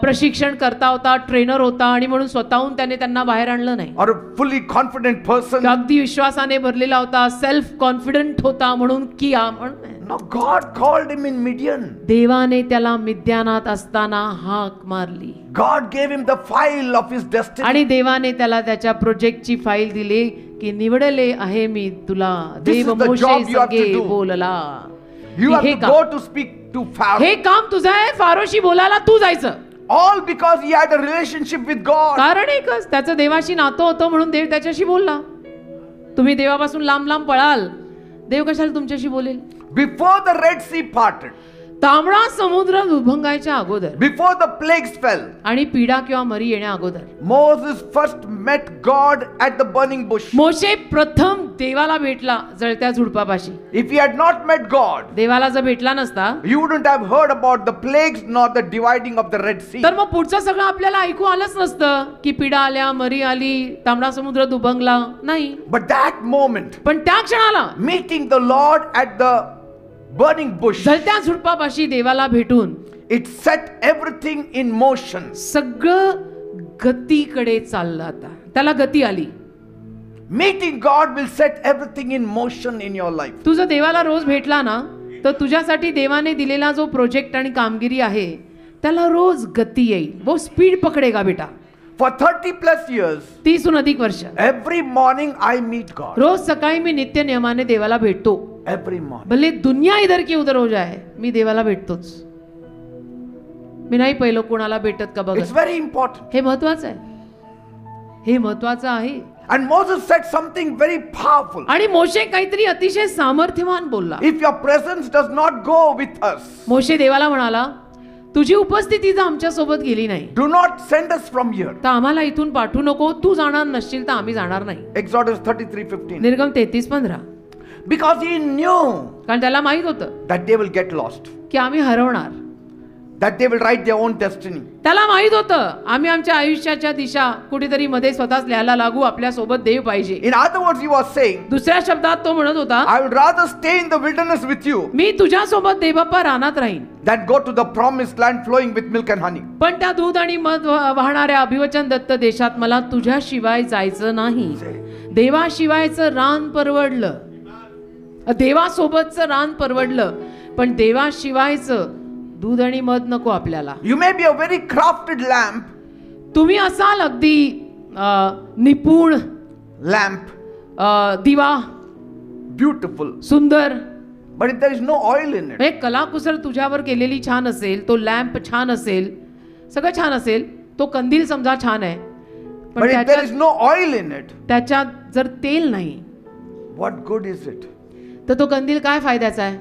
प्रशिक्षण करता होता, ट्रेनर होता आणि म्हणून स्वतःहून त्याने त्यांना बाहेर आणलं नाही. Or a fully confident person. अगदी विश्वासाने भरलेला होता, सेल्फ कॉन्फिडंट होता म्हणून किया म्हणून. No, God called him in Midian. देवाने त्याला मिद्यानात असताना हाक मारली God gave him the file of his destiny. आणि देवाने त्याला त्याच्या प्रोजेक्टची फाईल दिली की निवडले आहे मी तुला. This is Dev the Moshe job you have to सगळे do. बोलला. You have हे to काम- go to speak to Pharaoh. हे काम तुझं आहे. फारोशी बोलायला तू जायचं. All because he had a relationship with God. कारण एकच, त्याचं देवाशी नातं होतं म्हणून देव त्याच्याशी बोलला. तुम्ही देवापासून लांब लांब पळाल, देव कशाला तुमच्याशी बोलेल? Before the Red Sea parted, तांबडा समुद्र उद्भंगायच्या अगोदर before the plagues fell, आणि पीडा किंवा मरी येण्या अगोदर Moses first met God at the burning bush. मोशे प्रथम देवाला भेटला जळत्या झुडपापाशी. If he had not met God, देवाला जर भेटला नसता he wouldn't have heard about the plagues nor the dividing of the Red Sea. तर मग पुढचं सगळं आपल्याला ऐकू आलंच नसतं की पीडा आल्या, मरी आली, तांबडा समुद्र दुभंगला. नाही, But that moment, पण त्या क्षणाला meeting the Lord at the burning bush, जळत्या झुडपापाशी देवाला भेटून it set everything in motion. सगळं गतीकडे चाललं. आता त्याला गती आली. Meeting God will set everything in motion in your life. तू जर देवाला रोज भेटला ना तर तुझ्यासाठी देवाने दिलेला जो प्रोजेक्ट आणि कामगिरी आहे त्याला रोज गती येईल. वो स्पीड पकडेगा बेटा. For 30 plus years, 30 अधिक वर्ष every morning I meet God. रोज सकाळी मी नित्य नियमाने देवाला भेटतो. Every morning. भले दुनिया इधर की उधर हो जाए, मी देवाला भेटतोच. मी नाही पहिलं कोणाला भेटत का बघा. It's very important. हे महत्वाचं आहे. हे महत्वाचं आहे. And Moses said something very powerful. आणि मोशे काहीतरी अतिशय सामर्थ्यवान बोलला. If your presence does not go with us, मोशे देवाला म्हणाला, तुझी उपस्थिती जर आमच्या सोबत गेली नाही do not send us from here. तर आम्हाला इथून पाठवू नको. तू जाणार नसशील तर आम्ही जाणार नाही. Exodus 33:15. निर्गम 33:15. Because he knew कारण त्याला माहित होतं that they will get lost, की आम्ही हरवणार. that they will write their own destiny. त्याला माहित होतं आम्ही आमच्या आयुष्याच्या दिशा कुठेतरी मध्ये स्वतःच लिहायला लागू. आपल्या सोबत देव पाहिजे. In other words, he was saying, दुसऱ्या शब्दात तो म्हणत होता, I would rather stay in the wilderness with you मी तुझ्या सोबत देवबाप्पा रानात राहीन, than go to the promised land flowing with milk and honey. पण त्या दूध आणि मध वाहणाऱ्या अभिवचन दत्त देशात मला तुझ्याशिवाय जायचं नाही. देवाशिवायचं रान परवडलं, देवासोबतचं रान परवडलं, पण देवाशिवायचं दूध आणि मध नको आपल्याला. You may be a very crafted lamp, तुम्ही असाल अगदी निपुण lamp, दिवा, beautiful, सुंदर, but if there is no oil in it, हे कलाकुसर तुझ्यावर केलेली छान असेल, तो लॅम्प छान असेल, सगळं छान असेल, तो कंदील समजा छान आहे, but if there is no oil in it, त्याच्यात जर तेल नाही what good is it? तर तो कंदील काय फायद्याचा आहे?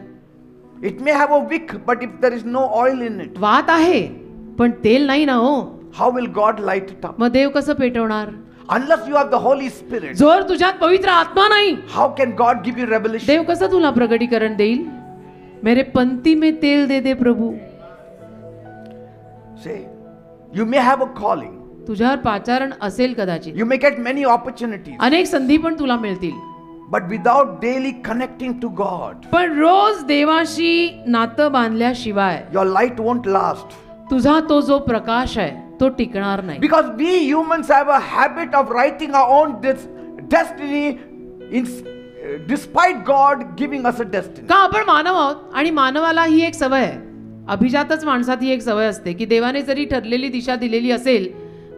It may have a wick, but if there is no oil in it, वात आहे पण तेल नाही ना हो, how will God light it up? मग देव कसं पेटवणार? Unless you have the Holy Spirit, जर तुझ्यात पवित्र आत्मा नाही, how can God give you revelation? देव कसं तुला प्रगटीकरण देईल? मेरे पंक्ति में तेल दे दे प्रभु. Say, you may have a calling, तुझ्यावर पाचारण असेल कदाचित, you may get many opportunities, अनेक संधी पण तुला मिळतील, but without daily connecting to God, पण रोज देवाशी नातं बांधल्याशिवाय your light won't last. तुझा तो जो प्रकाश आहे तो टिकणार नाही. Because we humans have a habit of writing our own destiny despite God giving us a destiny. का आपण मानव आहोत आणि मानवाला ही एक सवय आहे, अभिजातच माणसात ही एक सवय असते की देवाने जरी ठरलेली दिशा दिलेली असेल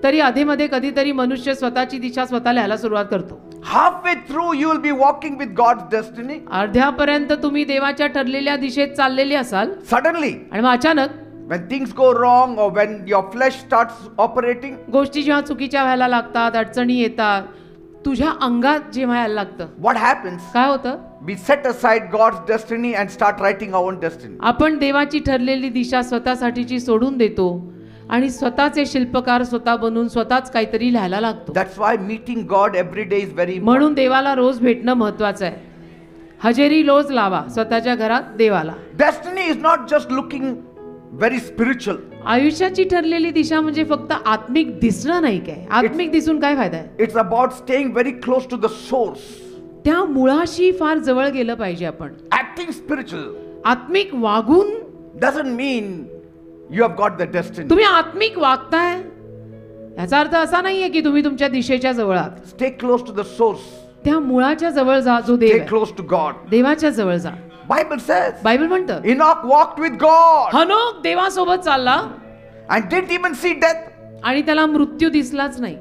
तरी आधीमध्ये कधीतरी मनुष्य स्वतःची दिशा स्वतः लिहायला सुरुवात करतो. Halfway through you will be walking with God's destiny. अर्ध्यापर्यंत तुम्ही देवाच्या ठरलेल्या दिशेत चाललेले असाल Suddenly, आणि मग अचानक when things go wrong or when your flesh starts operating, गोष्टी जेव्हा चुकीच्या व्हायला लागतात, अडचणी येतात, तुझ्या अंगात जेव्हा यायला लागतं, what happens? काय होतं? We set aside God's destiny and start writing our own destiny. आपण देवाची ठरलेली दिशा स्वतःसाठीची सोडून देतो आणि स्वतःचे शिल्पकार स्वतः बनून स्वतःच काहीतरी लिहायला लागतो. That's why meeting God every day is very important. म्हणून देवाला रोज भेटणं महत्वाचं आहे. हजेरी रोज लावा स्वतःच्या घरात देवाला. Destiny is not just looking very spiritual. आयुष्याची ठरलेली दिशा म्हणजे फक्त आत्मिक दिसणं नाही. काय आत्मिक दिसून काय फायदा आहे? It's about staying very close to the source. त्या मुळाशी फार जवळ गेलं पाहिजे आपण. Acting spiritual आत्मिक वागून doesn't mean you have got the destiny. तुम्ही आत्मिक वागताय याचा अर्थ असा नाहीये की तुम्ही तुमच्या दिशेच्या जवळ आहात. Stay close to the source. त्या मुळाच्या जवळ जा जो देव Stay आहे. close to God. देवाच्या जवळ जा. Bible says बायबल म्हणतं Enoch walked with God हनोक देवासोबत चालला and didn't even see death आणि त्याला मृत्यू दिसलाच नाही,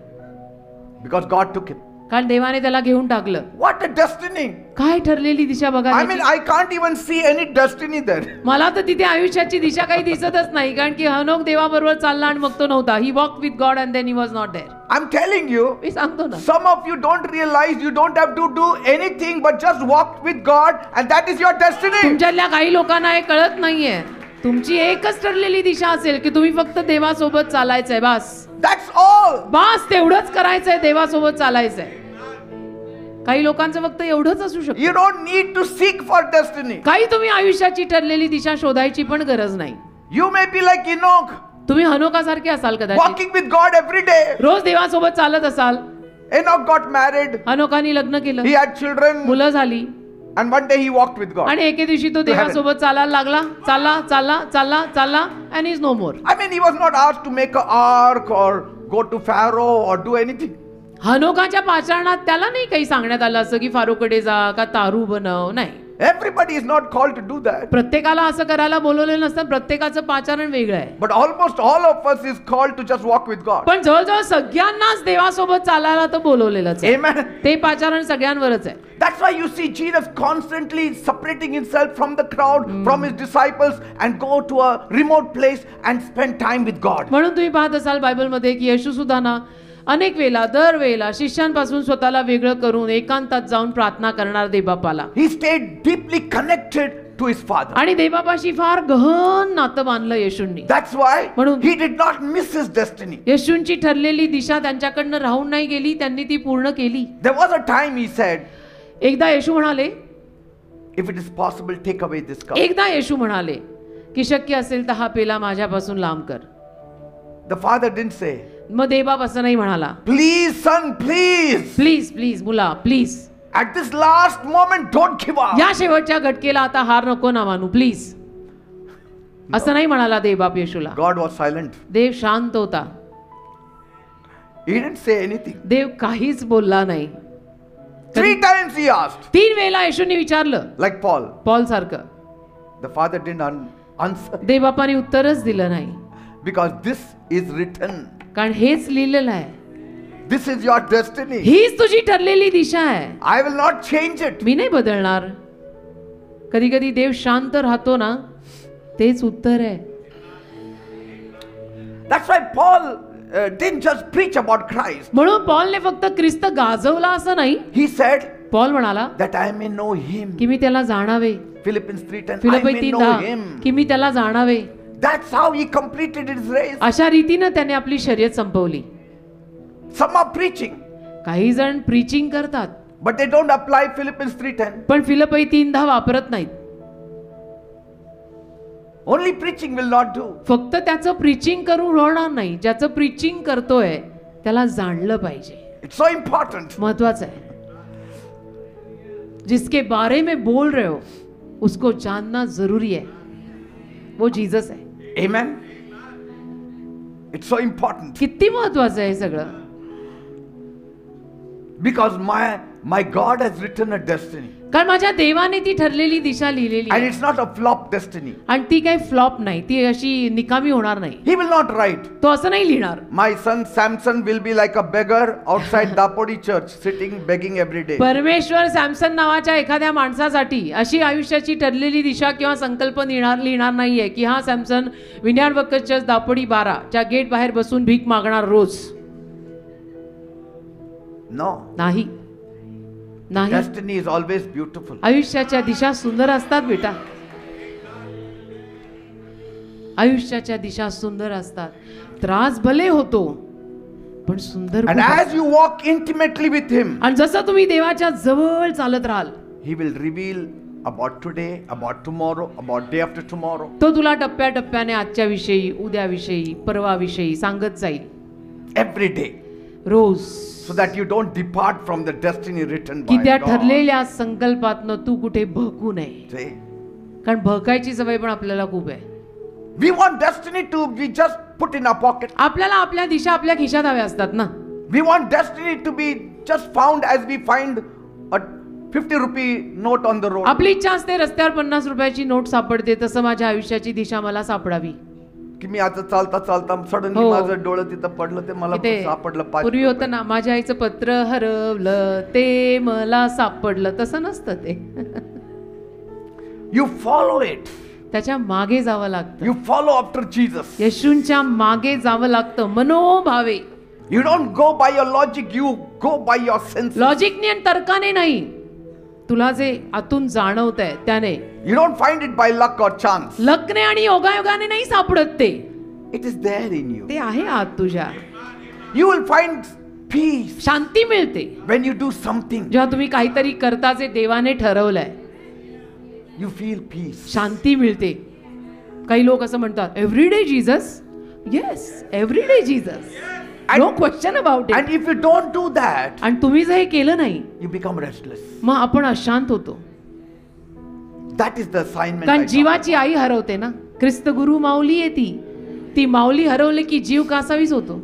because God took him. कारण देवाने त्याला घेऊन टाकलं. What a destiny! काय ठरलेली दिशा बघा I mean, त्याची. I can't even see any destiny there. मला तर तिथे आयुष्याची दिशा काही दिसतच नाही, कारण की हनोक देवाबरोबर चालला आणि मग तो नव्हता. He walk with God and then he was not there. I'm telling you, मी सांगतो ना, some of you don't realize you don't have to do anything but just walk with God, and that is your destiny. तुमच्यातल्या काही लोकांना हे कळत नाहीये. तुमची एकच ठरलेली दिशा असेल की तुम्ही फक्त देवासोबत चालायचंय, बस That's all. बस तेवढंच करायचंय, देवासोबत चालायचंय. काही लोकांचं फक्त एवढंच असू शकतं. You don't need to seek for destiny. काही तुम्ही आयुष्याची ठरलेली दिशा शोधायची पण गरज नाही. You may be like Enoch, तुम्ही हनोकासारखे असाल कदाचित, walking with God every day. रोज देवासोबत चालत असाल. Enoch got married. हनोकानी लग्न केलं, He had children, मुलं झाली and one day he walked with God. आणि एके दिवशी तो देवासोबत चालायला लागला. चालला चालला चालला चालला and is no more. I mean, he was not asked to make an ark or go to Pharaoh or do anything. हनोकाच्या पाचारणात त्याला नाही काही सांगण्यात आलं असं की फारोकडे जा का तारू बनव. नाही, Everybody is not called to do that. प्रत्येकाला असं करायला बोलवलेलं नसतं. प्रत्येकाचं पाचारण वेगळं आहे. But almost all of us is called to just walk with God. पण जवळजवळ सगळ्यांनाच देवासोबत चालायला तर बोलवलेलंच आहे. Amen. ते पाचारण सगळ्यांवरच आहे. That's why you see Jesus constantly separating himself from the crowd, from his disciples, and go to a remote place and spend time with God. म्हणून तुम्ही पाहत असाल बायबलमध्ये की येशू सुद्धा ना अनेक वेळेला दरवेळेला शिष्यांपासून स्वतःला वेगळं करून एकांतात जाऊन प्रार्थना करणार देवबापाला. He stayed deeply connected to his Father. आणि देवबापाशी फार गहन नातं बांधलं येशूंनी. That's why म्हणून he did not miss his destiny. येशूंची ठरलेली दिशा त्यांच्याकडनं राहून नाही गेली, त्यांनी ती पूर्ण केली. There was a time he said, एकदा येशू म्हणाले, if it is possible, take away this cup. एकदा येशू म्हणाले की शक्य असेल तर हा पेला माझ्यापासून लांब कर. The Father didn't say, मग देवबाप असं नाही म्हणाला, please son, please. Please please मुला please, At this last moment, don't give up. या शेवटच्या घटकेला आता हार नको ना मानू प्लीज. असं नाही म्हणाला देवबाप येशूला. God was silent. देव शांत होता. He didn't say anything. देव काहीच बोलला नाही. 3 times he asked, 3 वेळेला येशूने विचारलं, like Paul. पॉल सारखं. The Father didn't answer देवबापाने उत्तरच दिलं नाही, because this is written. कारण हेच लिहिलेलं आहे. This is your destiny. हीच तुझी ठरलेली दिशा आहे. I will not change it. मी नाही बदलणार. कधी कधी देव शांत राहतो ना, तेच उत्तर आहे. That's why Paul didn't just preach about Christ. म्हणून पॉलने फक्त ख्रिस्त गाजवला असं नाही. He said पॉल म्हणाला that I may know him. की मी त्याला जाणावे. Philippians 3:10, I Philippi may know 3:10 him. की मी त्याला जाणावे. That's how he completed his race. अशा रीतीने त्याने आपली शर्यत संपवली. Some are preaching, काही जण प्रीचिंग करतात but they don't apply Philippians 3:10. पण फिलिप्पी 3:10 वापरत नाहीत. Only preaching will not do. फक्त त्याचं प्रीचिंग करून होणार नाही. ज्याचं प्रीचिंग करतोय त्याला जाणलं पाहिजे. It's so important. महत्वाचं आहे. जिसके बारे में बोल रहे हो उसको जानना जरूरी है. वो जीसस है. Amen. It's so important किती महत्वाचं आहे सगळं. because my God has written a destiny, कारण माझ्या देवाने ती ठरलेली दिशा लिहिलेली and आहे. it's not a flop destiny. आणि ती काही फ्लॉप नाही. ती अशी निकामी होणार नाही. He will not write, तो असं नाही लिहिणार. my son Samson will be like a beggar outside Dapodi church, sitting begging every day. परमेश्वर सॅमसन नावाच्या एखाद्या माणसासाठी अशी आयुष्याची ठरलेली दिशा किंवा संकल्प लिहिणार नाहीये की हा सॅमसन विन्याड वक्कच दापोडी 12 च्या गेट बाहेर बसून भीक मागणार रोज. No. नाही नाही. Destiny is always beautiful. आयुष्याच्या दिशा सुंदर असतात बेटा. आयुष्याच्या दिशा सुंदर असतात. त्रास भले होतो पण सुंदर And खूप as असतात. you walk intimately with him, आणि जसं तुम्ही देवाच्या जवळ चालत राहाल he will reveal about today, about tomorrow, about day after tomorrow. तो तुला टप्प्याटप्प्याने आजच्या विषयी, उद्याविषयी, परवाविषयी सांगत जाईल. Every day. Rose. So that you don't depart from the destiny written की by त्या God. ठरलेल्या संकल्पातनं तू कुठे भडकू नये. See? कारण भडकायची सवय पण आपल्याला खूप आहे. We want destiny to be just put in our pocket. आपल्याला आपल्या दिशा आपल्या खिशात हव्या असतात ना. We want destiny to be just found as we find a 50 rupee note on the road. आपली इच्छा असते रस्त्यावर 50 रुपयाची नोट सापडते तसं माझ्या आयुष्याची दिशा मला सापडावी. की मी आता चालता चालता सडनली हो. माझं डोळं तिथं पडलं ते मला इथे सापडलं 5 पूर्वी होतं ना माझ्या आईचं पत्र हरवलं ते मला सापडलं. तसं नसतं ते. You follow it. त्याच्या मागे जावं लागतं. You follow after Jesus. येशूंच्या मागे जावं लागतं मनोभावे. You don't go by your logic, you go by your senses. लॉजिकने आणि तर्काने नाही. तुला जे आतून जाणवतंय त्याने. You don't find it by luck or chance. लकने आणि योगायोगाने नाही सापडत ते. It is there in you. ते आहे आत तुझ्या. You will find peace शांती मिळते when you do something. जेव्हा तुम्ही काहीतरी करता जे देवाने ठरवलंय. You feel peace. शांती मिळते. काही लोक असं म्हणतात everyday Jesus. Yes everyday Jesus. No question about And it. if you don't do that, आणि तुम्ही जर हे केलं नाही you become restless. मग आपण अशांत होतो. That is the assignment. कारण I got. जीवाची आई हरवते ना. ख्रिस्त गुरु माऊली आहे ती माऊली हरवली की जीव कासावीस होतो.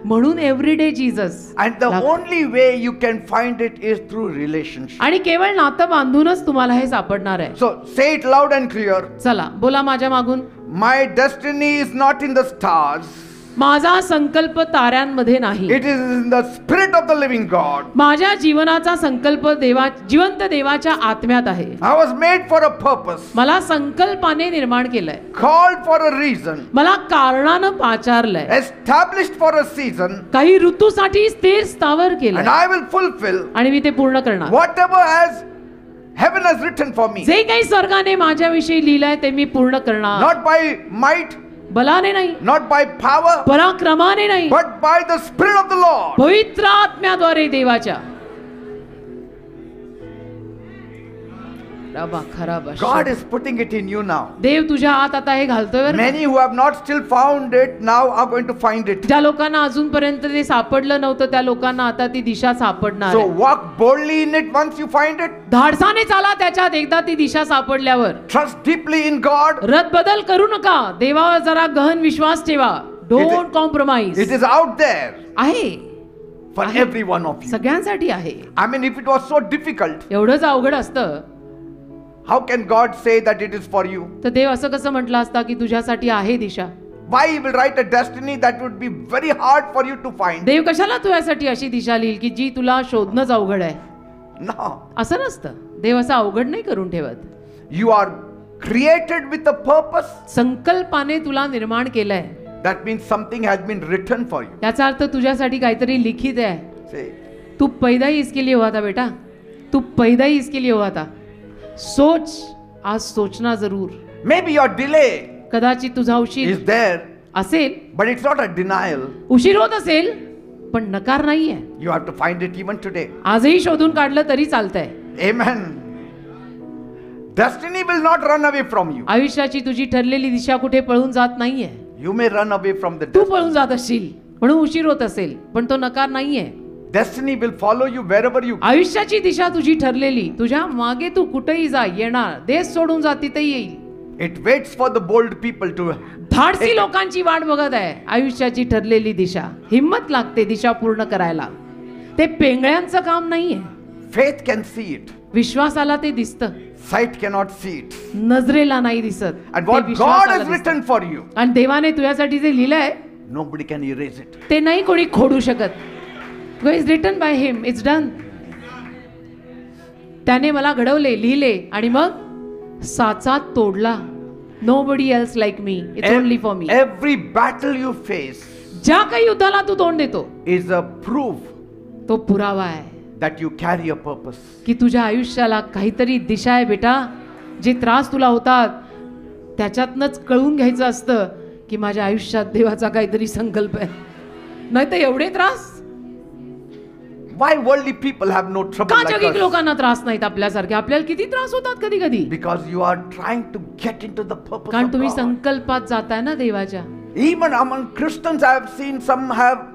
म्हणून everyday Jesus. And the only way you can find it is through relationship. आणि केवळ नातं बांधूनच तुम्हाला हे सापडणार आहे. So say it loud and clear. चला बोला माझ्या मागून. My destiny is not in the stars. माझा संकल्प ताऱ्यांमध्ये नाही. It is in the spirit of the living God. माझ्या जीवनाचा संकल्प जिवंत देवाच्या आत्म्यात आहे. I was made for a purpose. मला संकल्पाने निर्माण केलंय. Called for a reason. मला कारणानं पाचारलंय. Established for a season. काही ऋतूसाठी स्थिर स्थावर And केलंय I will fulfill आणि मी ते पूर्ण करणार. whatever as heaven has written for me. जे काही स्वर्गाने माझ्याविषयी लिहिलंय ते मी पूर्ण करणार. Not by might, बलाने नाही, not by power, पराक्रमाने नाही, but by the spirit of the Lord. पवित्र आत्म्याद्वारे देवाच्या. God is putting it in you now. देव तुझ्या आत आता हे घालतोय बरं का? Many who have not still found it now are going to find it. ज्या लोकांना अजूनपर्यंत ते सापडलं नव्हतं त्या लोकांना आता ती दिशा सापडणार So आहे. walk boldly in it once you find it. धाडसाने चाला त्याच्यात एकदा ती दिशा सापडल्यावर. Trust deeply in God. रद बदल करू नका. देवावर जरा गहन विश्वास ठेवा. Don't compromise. It is out there आहे for आहे. every one of you. सगळ्यांसाठी आहे. I mean, if it was so difficult, एवढंच अवघड असतं how can God say that it is for you? तर देव असं कसं म्हटलं असता की तुझ्यासाठी आहे दिशा. Why he will write a destiny that would be very hard for you to find? देव कशाला तुझ्यासाठी अशी दिशा लिहिल की जी तुला शोधणंच अवघड आहे. No. असं नसतं. देव असं अवघड नाही करून ठेवत. You are created with a purpose. संकल्पाने तुला निर्माण केलंय. That means something has been written for you. याचा अर्थ तुझ्यासाठी काहीतरी लिखित आहे. Say, तू पैदा ही इसके लिए हुआ था बेटा, तू पैदा ही इसके लिए हुआ था. सोच, आज सोचना जरूर. maybe your delay कदाचित तुझा उशीर is there, असेल, but it's not a denial. उशीर होत असेल, पण नकार नाहीये. You have to find it even today. आजही शोधून काढलं तरी चालतंय. Amen. Destiny will not run away from you. आयुष्याची तुझी ठरलेली दिशा कुठे पळून जात नाहीये. You may run away from the Tu destiny. पळून जात असशील म्हणून उशीर होत असेल, पण तो नकार नाहीये. Destiny will follow you wherever you go. आयुष्याची दिशा तुझी ठरलेली, तुझ्या मागे तू कुठेही जा, येणार. देश सोडून जा, तिथेही येईल. It waits for the bold people to. धाडसी लोकांची वाट बघत आहे. आयुष्याची ठरलेली दिशा, हिम्मत लागते दिशा पूर्ण करायला. ते पेंगळ्यांचं काम नाहीये. Faith can see it. विश्वासाला ते दिसतं, Sight cannot see it. नजरेला नाही दिसत. And ते what God विश्वासाला has दिसतं. written for you, आणि देवाने तुझ्यासाठी जे लिहिलंय nobody can erase it. ते नाही कोणी खोडू शकत. It's written by him, it's done. त्याने मला घडवले, लिहिले आणि मग साचा तोडला. Nobody else like me, it's only for me. Every battle you face ज्या काही युद्धाला तू तोंड देतो, is a proof तो पुरावा आहे that you carry a purpose. की तुझ्या आयुष्याला काहीतरी दिशा आहे बेटा. जे त्रास तुला होतात त्याच्यातनंच कळून घ्यायचं असतं की माझ्या आयुष्यात देवाचा काहीतरी संकल्प आहे. नाही तर एवढे त्रास Why worldly people have no trouble का like जगिक us? लोकांना त्रास नाहीत आपल्यासारखे. आपल्याला किती त्रास होतात कधी कधी, Because you are trying to get into the purpose कारण of तुम्ही God. संकल्पात जाताय ना देवाच्या. Even among Christians I have seen some have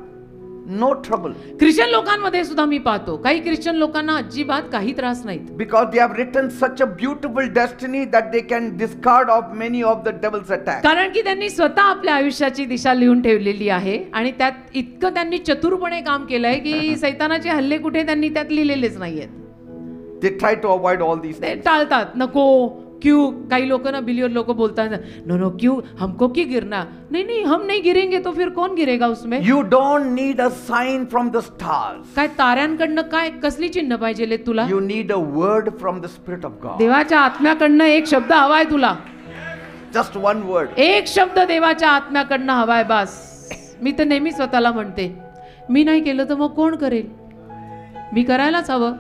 no trouble. Christian लोकांमध्ये सुद्धा मी पाहतो काही ख्रिश्चन लोकांना अजिबात काही त्रास नाहीत. Because they have written such a beautiful destiny that they can discard of many of the devil's attacks. कारण की त्यांनी स्वतः आपल्या आयुष्याची दिशा लिहून ठेवलेली आहे आणि त्यात इतकं त्यांनी चतुरपणे काम केलंय की सैतानाचे हल्ले कुठे त्यांनी त्यात लिहिलेलेच नाहीयेत. They try to avoid all these ते things. टाळतात. नको, क्यों. काही लोक ना, बिलियर लोक बोलतात, नो नो क्यों, हमको क्यों गिरना. नहीं नहीं, हम नहीं गिरेंगे तो फिर कौन गिरेगा उसमें. You don't need a sign from the stars. काय ताऱ्यांकडनं काय कसली चिन्ह पाहिजे तुला. You need a word from the Spirit of God. देवाच्या आत्म्याकडनं एक शब्द हवाय तुला. Just one word. एक शब्द देवाच्या आत्म्याकडनं हवाय बास. मी तर नेहमी स्वतःला म्हणते, मी नाही केलं तर मग कोण करेल. मी करायलाच हवं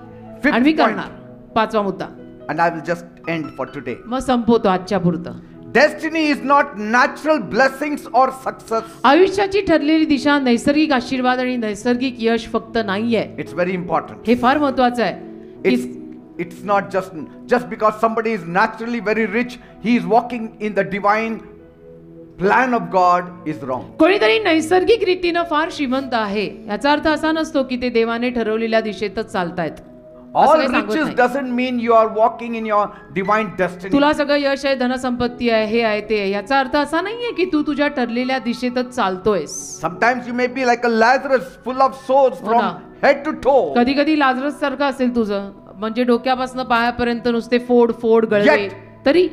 आणि मी करणार. 5वा मुद्दा, And I will just end for today. मग संपवतो आजच्या पुरतं. Destiny is not natural blessings or success. आयुष्याची ठरलेली दिशा नैसर्गिक आशीर्वाद आणि नैसर्गिक यश फक्त नाहीये. It's very important. हे फार महत्वाचं आहे. It's not just because somebody is naturally very rich, he is walking in the divine plan of God is wrong. कोणीतरी नैसर्गिक रीतीनं फार श्रीमंत आहे याचा अर्थ असा नसतो की ते देवाने ठरवलेल्या दिशेतच चालतायत. All riches doesn't mean you are walking in your divine destiny. तुला सगळं यश आहे, धनसंपत्ती आहे, हे आहे ते आहे, याचा अर्थ असा नाहीये की तू तुझ्या ठरलेल्या दिशेतच चालतोयस. Sometimes you may be like a Lazarus full of sores हो from ना. head to toe. कधी कधी लाजरस सारखं असेल तुझं, म्हणजे डोक्यापासून पायापर्यंत नुसते फोड फोड गळवे. Yet, तरी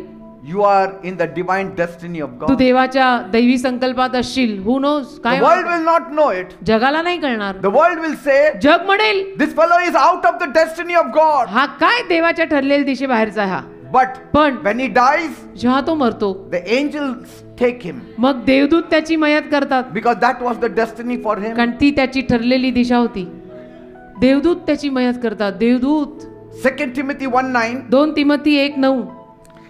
You are in the divine destiny of Tu God. देवाच्या दैवी संकल्पात असशील. Who knows. The काय world will not know it. जगाला नाही कळणार. The world will say, जग म्हणेल this fellow is out of the destiny of God. हा काय देवाच्या ठरलेल्या दिशेबाहेरचा हा. But पण when he dies, जेव्हा तो मरतो the angels take him. मग देवदूत त्याची मयत करतात, Because that was the destiny for him. कारण ती त्याची ठरलेली दिशा होती. देवदूत त्याची मयत करतात. देवदूत. 2 Timothy 1:9. 2 Timothy 1:9.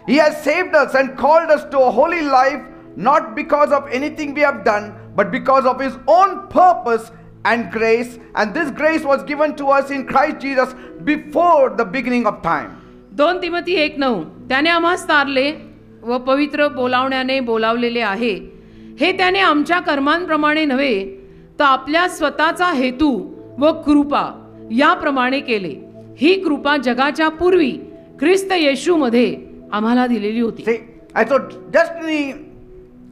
He has saved us and called us to a holy life, not because of anything we have done, but because of his own purpose and grace. And this grace was given to us in Christ Jesus before the beginning of time. 2 Timothy 1:9. त्याने आम्हास तारले व पवित्र बोलावण्याने बोलावलेले आहे. हे त्याने आमच्या कर्मांप्रमाणे नव्हे तर आपल्या स्वतःचा हेतू व कृपा याप्रमाणे केले. ही कृपा जगाच्या पूर्वी ख्रिस्त येशूमध्ये आम्हाला दिलेली होती. See, I thought destiny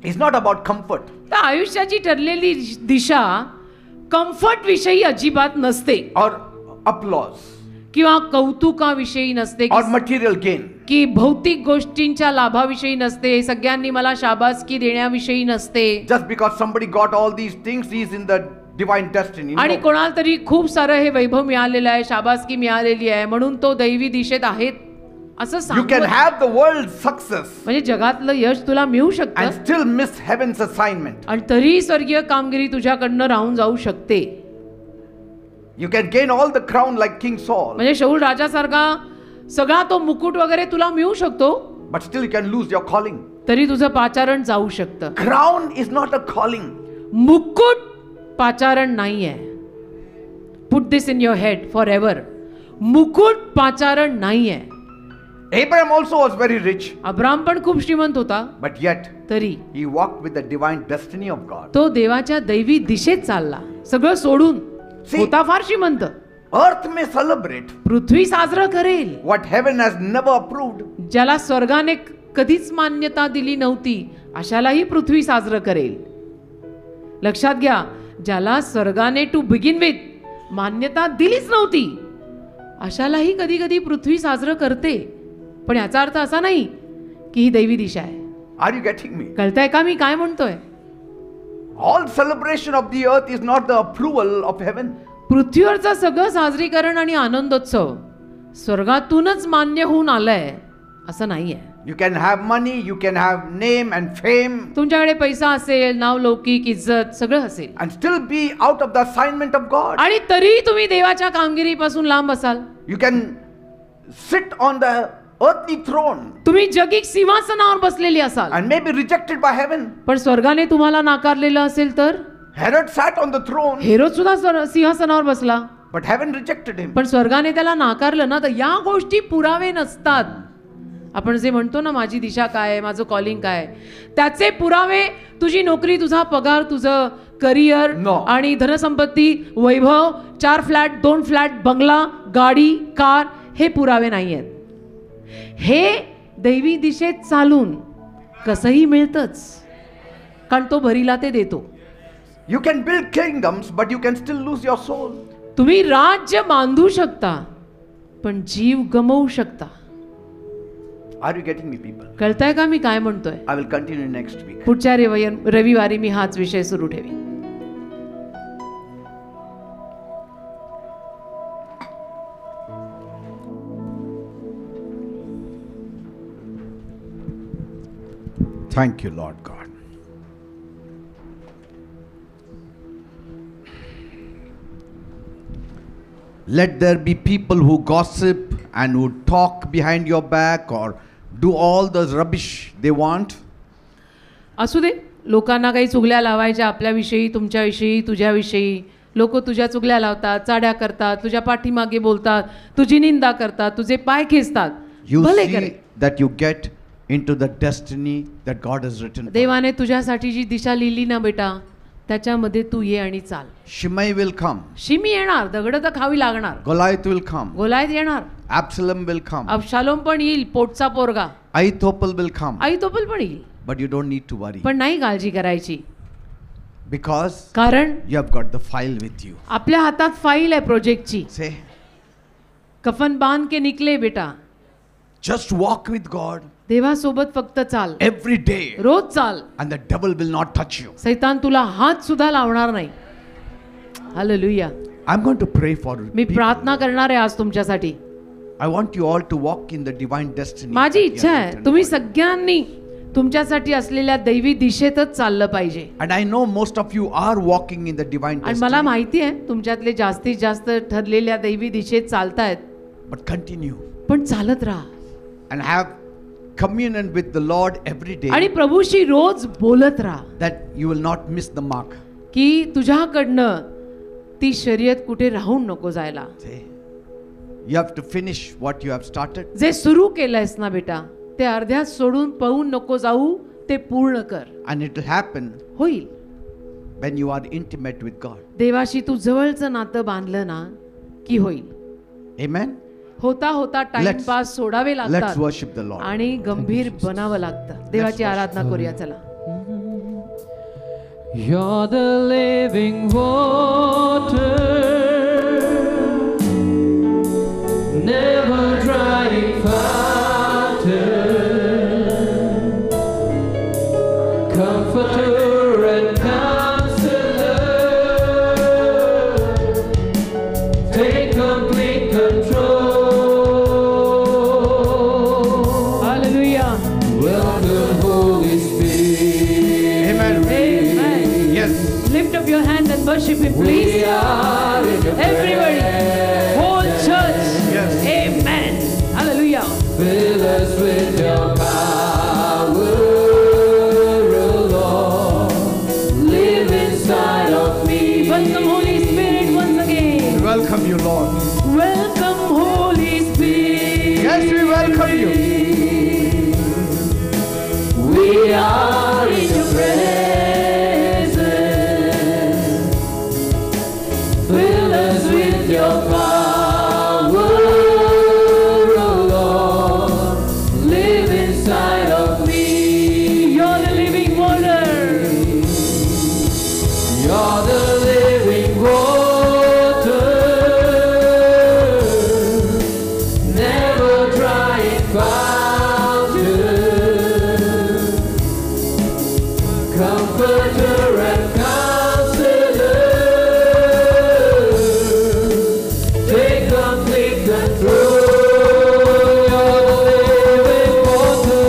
is not about comfort. तर आयुष्याची ठरलेली दिशा कम्फर्ट विषयी अजिबात नसते Or applause. किंवा कौतुकाविषयी नसते Or material gain. की भौतिक गोष्टींच्या लाभाविषयी नसते. सगळ्यांनी मला शाबासकी देण्याविषयी नसते. Just because somebody got all these things, he is in the divine destiny. आणि No. कोणाला तरी खूप सारं हे वैभव मिळालेलं आहे, शाबासकी मिळालेली आहे म्हणून तो दैवी दिशेत आहेत. असं You can सांग, have the world's success म्हणजे जगातलं यश तुला मिळू and शकतं still miss heaven's assignment. आणि तरी स्वर्गीय कामगिरी तुझ्याकडनं राहून जाऊ शकते. You can gain all the crown like King Saul, म्हणजे शौल राजासारखा सगळा तो मुकुट वगैरे तुला मिळू शकतो, but still you can lose your calling. तरी तुझं पाचारण जाऊ शकतं. Crown is not a calling. मुकुट पाचारण नाहीये. Put this in your head for ever. मुकुट पाचारण नाहीये. Abraham also was very rich, Abram पण खूप श्रीमंत होता, but yet तरी he walked with the divine destiny of God. तो देवाच्या दैवी दिशेत चालला, सगळं सोडून. See, होता फार श्रीमंत. Earth may celebrate पृथ्वी साजरं करेल what heaven has never approved. ज्याला स्वर्गाने कधीच मान्यता दिली नव्हती, अशालाही पृथ्वी साजरं करेल. लक्षात घ्या, ज्याला स्वर्गाने टू बिगिन विथ मान्यता दिलीच नव्हती, अशालाही कधी कधी पृथ्वी साजरं करते. पण याचा अर्थ असा नाही की ही दैवी दिशा आहे. Are you getting me? कळतंय का मी काय म्हणतोय? All celebration of the earth is not the approval of heaven. पृथ्वीवरचं सगळं साजरीकरण आणि आनंदोत्सव स्वर्गातूनच मान्य होऊन आलंय असं नाहीये. You can have money, you can have name and fame, तुमच्याकडे पैसा असेल, नाव, लौकिक, इज्जत सगळं असेल, and still be out of the assignment of God. आणि तरी तुम्ही देवाच्या कामगिरीपासून लांब असाल. You can sit on the earthly throne तुम्ही जगिक सिंहासनावर बसलेली असाल, and may be rejected by heaven. पण स्वर्गाने तुम्हाला नाकारलेलं असेल तर? Herod sat on the throne, Herod सुद्धा सिंहासनावर बसला, but heaven rejected him. पण स्वर्गाने त्याला नाकारलं ना. तर या गोष्टी पुरावे नसतात. आपण जे म्हणतो ना, माझी दिशा काय, माझं कॉलिंग काय, त्याचे पुरावे तुझी नोकरी, तुझा पगार, तुझं करिअर No. आणि धनसंपत्ती, वैभव, 4 फ्लॅट, 2 फ्लॅट, बंगला, गाडी, कार, हे पुरावे नाही आहेत. हे दैवी दिशेत चालून कसंही मिळतंच, कारण तो भरीला ते देतो. You can build kingdoms, but you can still lose your soul. तुम्ही राज्य बांधू शकता, पण जीव गमवू शकता. Are you getting me, people? कळतंय का मी काय म्हणतोय? I will continue next week. पुढच्या रविवारी मी हाच विषय सुरू ठेवीन. Thank you, Lord God. Let there be people who gossip and who talk behind your back or do all the rubbish they want. असू दे, लोकांना काही चुगल्या लावायच्या आपल्याविषयी, तुमच्याविषयी, तुझ्याविषयी. लोक तुझ्या चुगल्या लावतात, चाड्या करतात, तुझ्या पाठीमागे बोलतात, तुझी निंदा करतात, तुझे पाय खेचतात. You भले see करे. that you get into the destiny that God has written for you. देवाने तुझ्यासाठी जी दिशा लिहिली ना बेटा, त्याच्यामध्ये तू ये आणि चाल. Shimei will come. शिमी येणार, दगड तर खावी लागणार. Goliath will come. गोलायत येणार, Absalom will come. अबशालोम पण येईल, पोटचा पोरगा. Ahithophel will come. अहितोफेल पण येईल. But you don't need to worry. पण नाही काळजी करायची, Because कारण you have got the file with you. आपल्या हातात फाईल आहे प्रोजेक्टची. Say, कफन बांध के निकले बेटा. just walk with God देवासोबत फक्त चाल, every day, रोज चाल. and the devil will not touch you. सैतान तुला हात सुद्धा लावणार नाही. Hallelujah. I'm going to pray for me people. प्रार्थना करणार आहे आज तुमच्यासाठी. I want you all to walk in the divine destiny. माझी that He इच्छा has आहे written तुम्ही for you. सगळ्यांनी तुमच्यासाठी असलेल्या दैवी दिशेतच चाललं पाहिजे. And I know most of you are walking in the divine आणि मला destiny. माहिती आहे तुमच्यातले जास्तीत जास्त ठरलेल्या दैवी दिशेत चालतायत. But continue पण चालत राहा and have communion with the Lord every day, आणि प्रभूशी रोज बोलत राहा, that you will not miss the mark. की तुझ्याकडनं ती शर्यत कुठे राहून नको जायला. Say, you have to finish what you have started. जे सुरू केलंयस ना बेटा, ते अर्ध्यात सोडून पळून नको जाऊ, ते पूर्ण कर. And it will happen होईल. when you are intimate with God. देवाशी तू जवळचं नातं बांधलं ना की होईल. Amen. होता होता टाइमपास सोडावे Let's लागतात worship the Lord. आणि गंभीर बनावं लागतं. देवाची आराधना करूया चला. You're the living water, never drying fountain, comforter and counselor, take complete control. me, please? We are in your Everybody, whole church. Yes. Amen. Hallelujah. Fill us with your power, oh Lord. Live inside of me. Welcome, Holy Spirit, once again. Welcome you, Lord. Welcome, Holy Spirit. Yes, we welcome you. We are in your presence. Fill us with your power, oh Lord. Live inside of me. You're the living water. You're the living water, never drying fountain, comforter and counselor. Take complete control. You're the living water.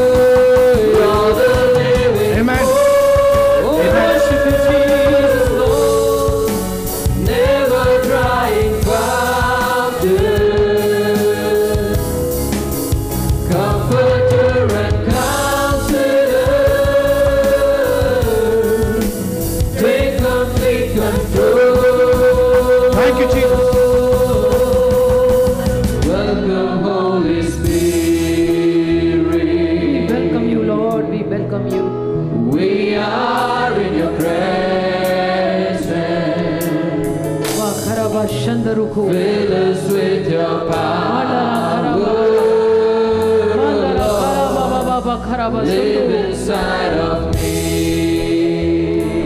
You're the living Amen. water. Oh, worship you, Jesus, Lord. Never drying fountain, comforter and counselor. Take complete control. Thank you, Jesus. Welcome, Holy We Spirit. welcome you, Lord. We welcome you. We are in your presence. Vakharaba Shandaruku. Fill us with your power, live inside of me.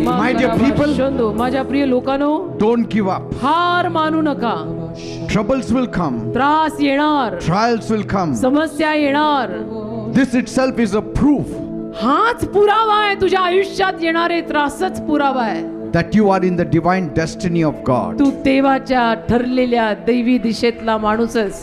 My dear people, माझ्या प्रिय लोकांनो, don't give up. हार मानू नका. Troubles will come. त्रास येणार, Trials will come. समस्या येणार. This itself is a proof हाच पुरावा आहे, तुझ्या आयुष्यात येणारे त्रासच पुरावा आहे. that you are in the divine destiny of God. तू देवाच्या ठरलेल्या दैवी दिशेतला माणूसच.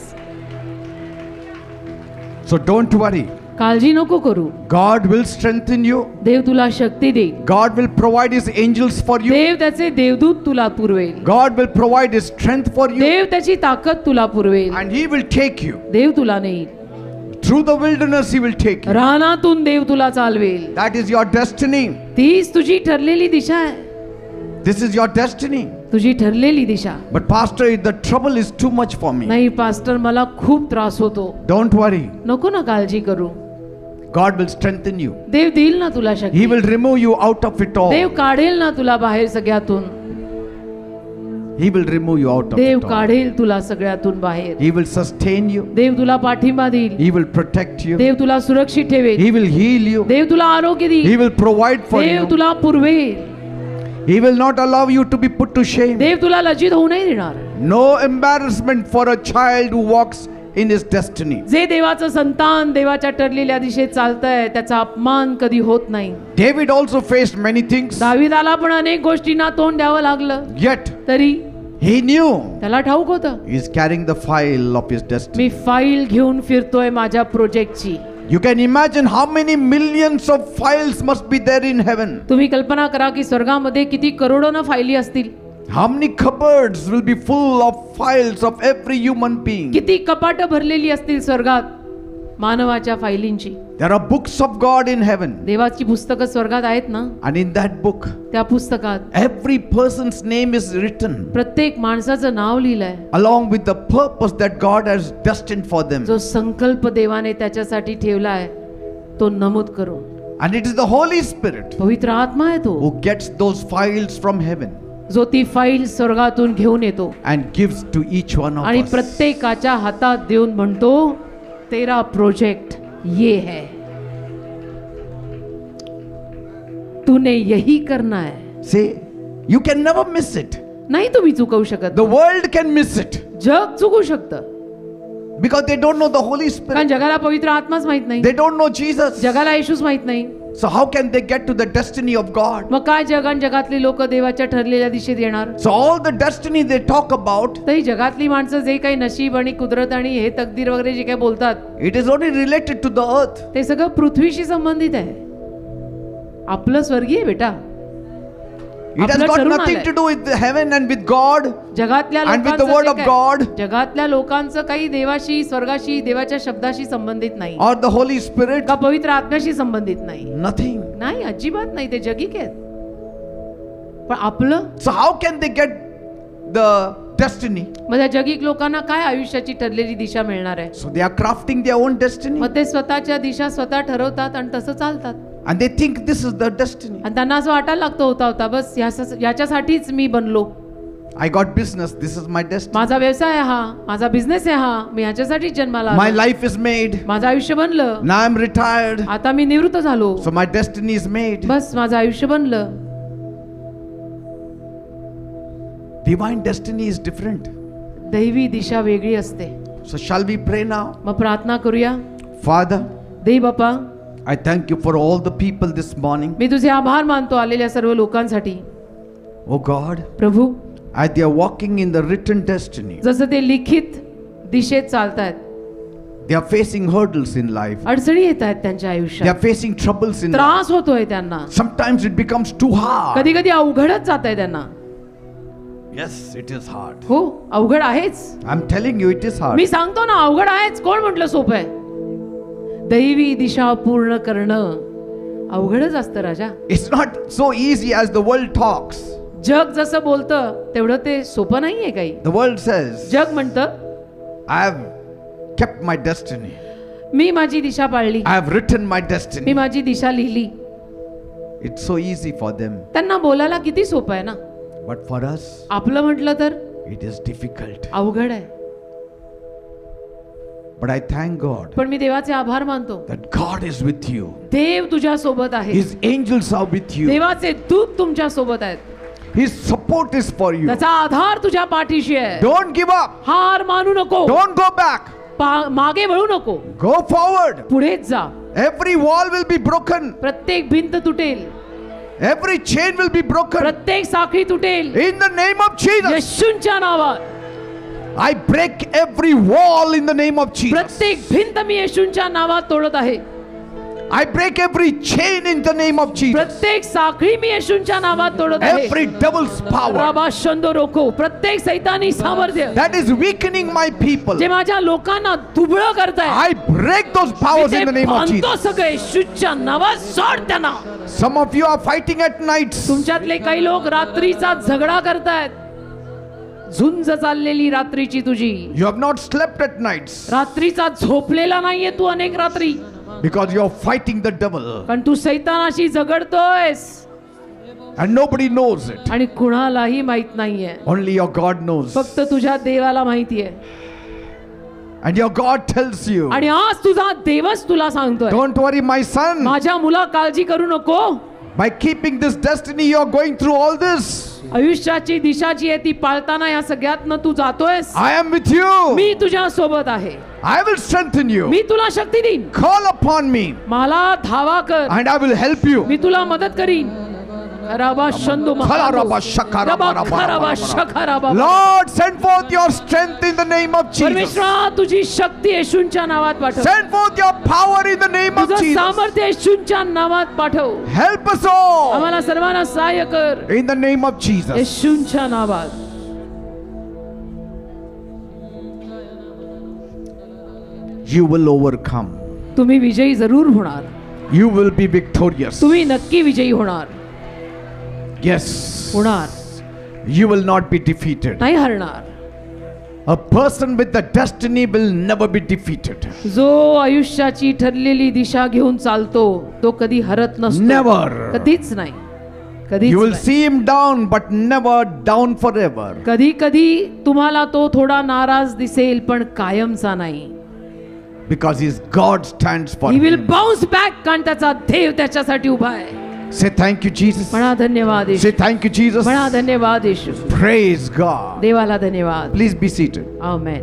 So don't worry. काळजी नको करू. God will strengthen you. देव तुला शक्ती देईल. God will provide His angels for you. देव त्याचे देवदूत तुला पुरवेल. God will provide His strength for you. देव त्याची ताकद तुला पुरवेल. And He will take you. देव तुला नेईल. Through the wilderness He will take you. रानातून देव तुला चालवेल. That is your destiny. तीच तुझी ठरलेली दिशा आहे. This is your destiny. तुझी ठरलेली दिशा. But Pastor, the trouble is too much for me. नाही पास्टर, मला खूप त्रास होतो. Don't worry. नको ना काळजी करू. God will strengthen you. देव देईल ना तुला He Shakti. will remove you out of it all. देव काढेल ना तुला बाहेर सगळ्यातून. He will remove you out of Dev it all. काढेल तुला सगळ्यातून बाहेर. He will sustain you. देव तुला पाठिंबा देईल. He will protect you. देव तुला सुरक्षित ठेवेल. He will heal you. देव तुला आरोग्य He देईल. will provide for Dev you. तुला पुरवेल. He will not allow you to be put to shame. देव तुला लज्जित होऊ नाही देणार. No embarrassment for a child who walks in his destiny. जे देवाचं संतान देवाच्या ठरलेल्या दिशेत चालतंय त्याचा अपमान कधी होत नाही. David also faced many things. दाविदाला पण अनेक गोष्टींना तोंड द्यावं लागलं. Yet तरी he knew त्याला ठाऊक होतं, he is carrying the file of his destiny. Me file घेऊन फिरतोय माझ्या प्रोजेक्टची. You can imagine how many millions of files must be there in heaven. तुम्ही कल्पना करा की स्वर्गामध्ये किती करोडोनं फायली असतील. How many cupboards will be full of files of every human being? किती कपाटं भरलेली असतील स्वर्गात मानवाच्या फायलींची. There are books of God in heaven. देवाची पुस्तकं स्वर्गात आहेत ना. And in that book, त्या पुस्तकात every person's name is written प्रत्येक माणसाचं नाव लिहिलंय. along with the purpose that God has destined for them. जो संकल्प देवाने त्याच्यासाठी ठेवलाय तो नमूद करू. And it is the Holy Spirit पवित्र आत्मा आहे तो, who gets those files from heaven जो ती फाईल स्वर्गातून घेऊन येतो and gives to each one of आणि us. प्रत्येकाच्या हातात देऊन म्हणतो, तेरा प्रोजेक्ट ये है, तूने यही करना है. See, you can never miss it. नाही तुम्ही चुकवू शकत. The world can miss it जग चुकू शकतं, because they don't know the Holy Spirit. कारण जगाला पवित्र आत्माच माहित नाही. They don't know Jesus. जगाला येशूच माहित नाही. So how can they get to the destiny of God? मग काय जगातली लोक देवाच्या ठरलेल्या दिशेत येणार. So all the destiny they talk about, तरी जगातली माणसं जे काही नशीब आणि कुदरत आणि हे तकदीर वगैरे जे काही बोलतात it is only related to the earth. ते सगळं पृथ्वीशी संबंधित आहे. आपलं स्वर्गीय बेटा, It has आपलं got ठरून nothing आलंय. to do with heaven and with God. जगातल्या and with the लोकांचं word जे of काय- God. जगातल्या लोकांचं काही देवाशी, स्वर्गाशी, देवाच्या शब्दाशी संबंधित नाही, Or the Holy Spirit. का पवित्र आत्म्याशी संबंधित नाही. Nothing. नाही, अजिबात नाही, ते जगिक आहेत. पण आपलं So how can they get the destiny? मग त्या जगिक लोकांना काय आयुष्याची ठरलेली दिशा मिळणार आहे? So they are crafting their own destiny. मग ते स्वतःच्या दिशा स्वतः ठरवतात आणि तसं चालतात. And they think this is the destiny. आणि त्यांना असं वाटायला लागतं होता होता बस याच्यासाठीच मी बनलो. I got business. This is my destiny. माझा व्यवसाय आहे हा, माझा बिझनेस आहे हा, मी ह्याच्यासाठीच जन्माला My आलो. life is made. माझं आयुष्य बनलं, Now I'm retired. आता मी निवृत्त झालो, So my destiny is made. बस माझं आयुष्य बनलं. Divine destiny is different. दैवी दिशा वेगळी असते. So shall we pray now? मग प्रार्थना करूया. Father, देव बापा, I thank you for all the people this morning. मी तुझे आभार मानतो आलेल्या सर्व लोकांसाठी. Oh God, Prabhu, as they are walking in the written destiny, जसं ते लिखित दिशेत चालतायत, they are facing hurdles in life. अडचणी येत आहेत त्यांच्या They आयुष्यात, are facing troubles in life. त्रास होतोय त्यांना, Sometimes it becomes too hard. कधी कधी अवघडच जात आहे त्यांना. Yes, it is hard. हो, अवघड आहेच. I'm telling you, it is hard. मी सांगतो ना, अवघड आहेच. कोण म्हटलं सोपं आहे? दैवी दिशा पूर्ण करणं अवघडच असतं राजा. It's not so easy as the world talks. जग जसं बोलतं तेवढं ते सोपं नाहीये काही. The world says, जग म्हणतं I have kept my destiny. मी माझी दिशा पाळली, I have written my me destiny. माझी दिशा लिहिली. It's so easy for them. त्यांना बोलायला किती सोपं आहे ना. But for us, आपलं म्हटलं तर it is difficult. अवघड आहे. But I thank God पण मी देवाचे आभार मानतो. that God is with you. देव तुझ्या सोबत आहे. His angels are with you. देवाचे दूत तुमच्या सोबत आहेत. His support is for you. त्याचा आधार तुझ्या पाठीशी आहे. Don't give up. हार मानू नको, Don't go back. मागे वळू नको, Go forward. पुढेच जा. Every wall will be broken. प्रत्येक भिंत तुटेल, Every chain will be broken. प्रत्येक साखळी तुटेल. In the name of Jesus. येशूंच्या नावात I break every wall in the name of Jesus. प्रत्येक भिंत मी येशूंच्या नावात तोडत आहे. I break every chain in the name of Jesus. प्रत्येक साखळी मी येशूंच्या नावात तोडत आहे. Every devil's power राबा शंदो रोको, प्रत्येक सैतानी सामर्थ्य that is weakening my people, जे माझ्या लोकांना दुबळं करताय, I break those powers in the name of बांधतो Jesus. सगळे येशूच्या नावात. सोड त्यांना. Some of you are fighting at nights. तुमच्यातले काही लोक रात्रीचा झगडा करतायत. झुंज चाललेली रात्रीची तुझी, You have not slept at nights रात्रीचा झोपलेला नाहीये तू अनेक रात्री, because you are fighting the devil कारण तू सैतानाशी झगडतोयस and nobody knows it. आणि कुणालाही माहित नाहीये. Only your God knows. फक्त तुझ्या देवाला माहितीये. And your God tells you, आणि आज तुझा देवच तुला सांगतोय, don't worry my son, माझ्या मुला काळजी करू नको. by keeping this destiny you are going through all this. आयुष्याची दिशा जी आहे ती पाळताना या सगळ्यातनं तू जातोयस. I am with you. मी तुझ्या सोबत आहे. I will strengthen you. मी तुला शक्ती देईन. Call upon me मला धावा कर, and I will help you. मी तुला मदत करीन. रबा शंदो Khalaraba shakara रबा baraba खराबा baraba. शखराबा. Lord, send forth your strength in the name of Jesus. परमेश्वरा तुझी शक्ती येशूंच्या नावात पाठव. Send forth your power in the name of तुझं Jesus. सामर्थ्य येशूंच्या नावात पाठव. Help us all आम्हाला सर्वांना सहाय्य कर in the name of Jesus. येशूंच्या नावात. You will overcome. तुम्ही विजयी जरूर होणार. You will be victorious. तुम्ही नक्की विजयी होणार. Yes. होणार, You will not be defeated. नाही हरणार. A person with the destiny will never be defeated. जो आयुष्याची ठरलेली दिशा घेऊन चालतो तो कधी हरत नसतो. Never. कधीच नाही, कधीच You will नाही. see him down, but never down forever. कधी कधी तुम्हाला तो थोडा नाराज दिसेल पण कायमचा नाही. Because his God stands for He will him. bounce back, कारण त्याचा देव त्याच्यासाठी उभा आहे. Say thank you, Jesus. म्हणा धन्यवाद येशू. Say thank you, Jesus. म्हणा धन्यवाद येशू. Praise God. देवाला धन्यवाद. Please be seated. आमेन.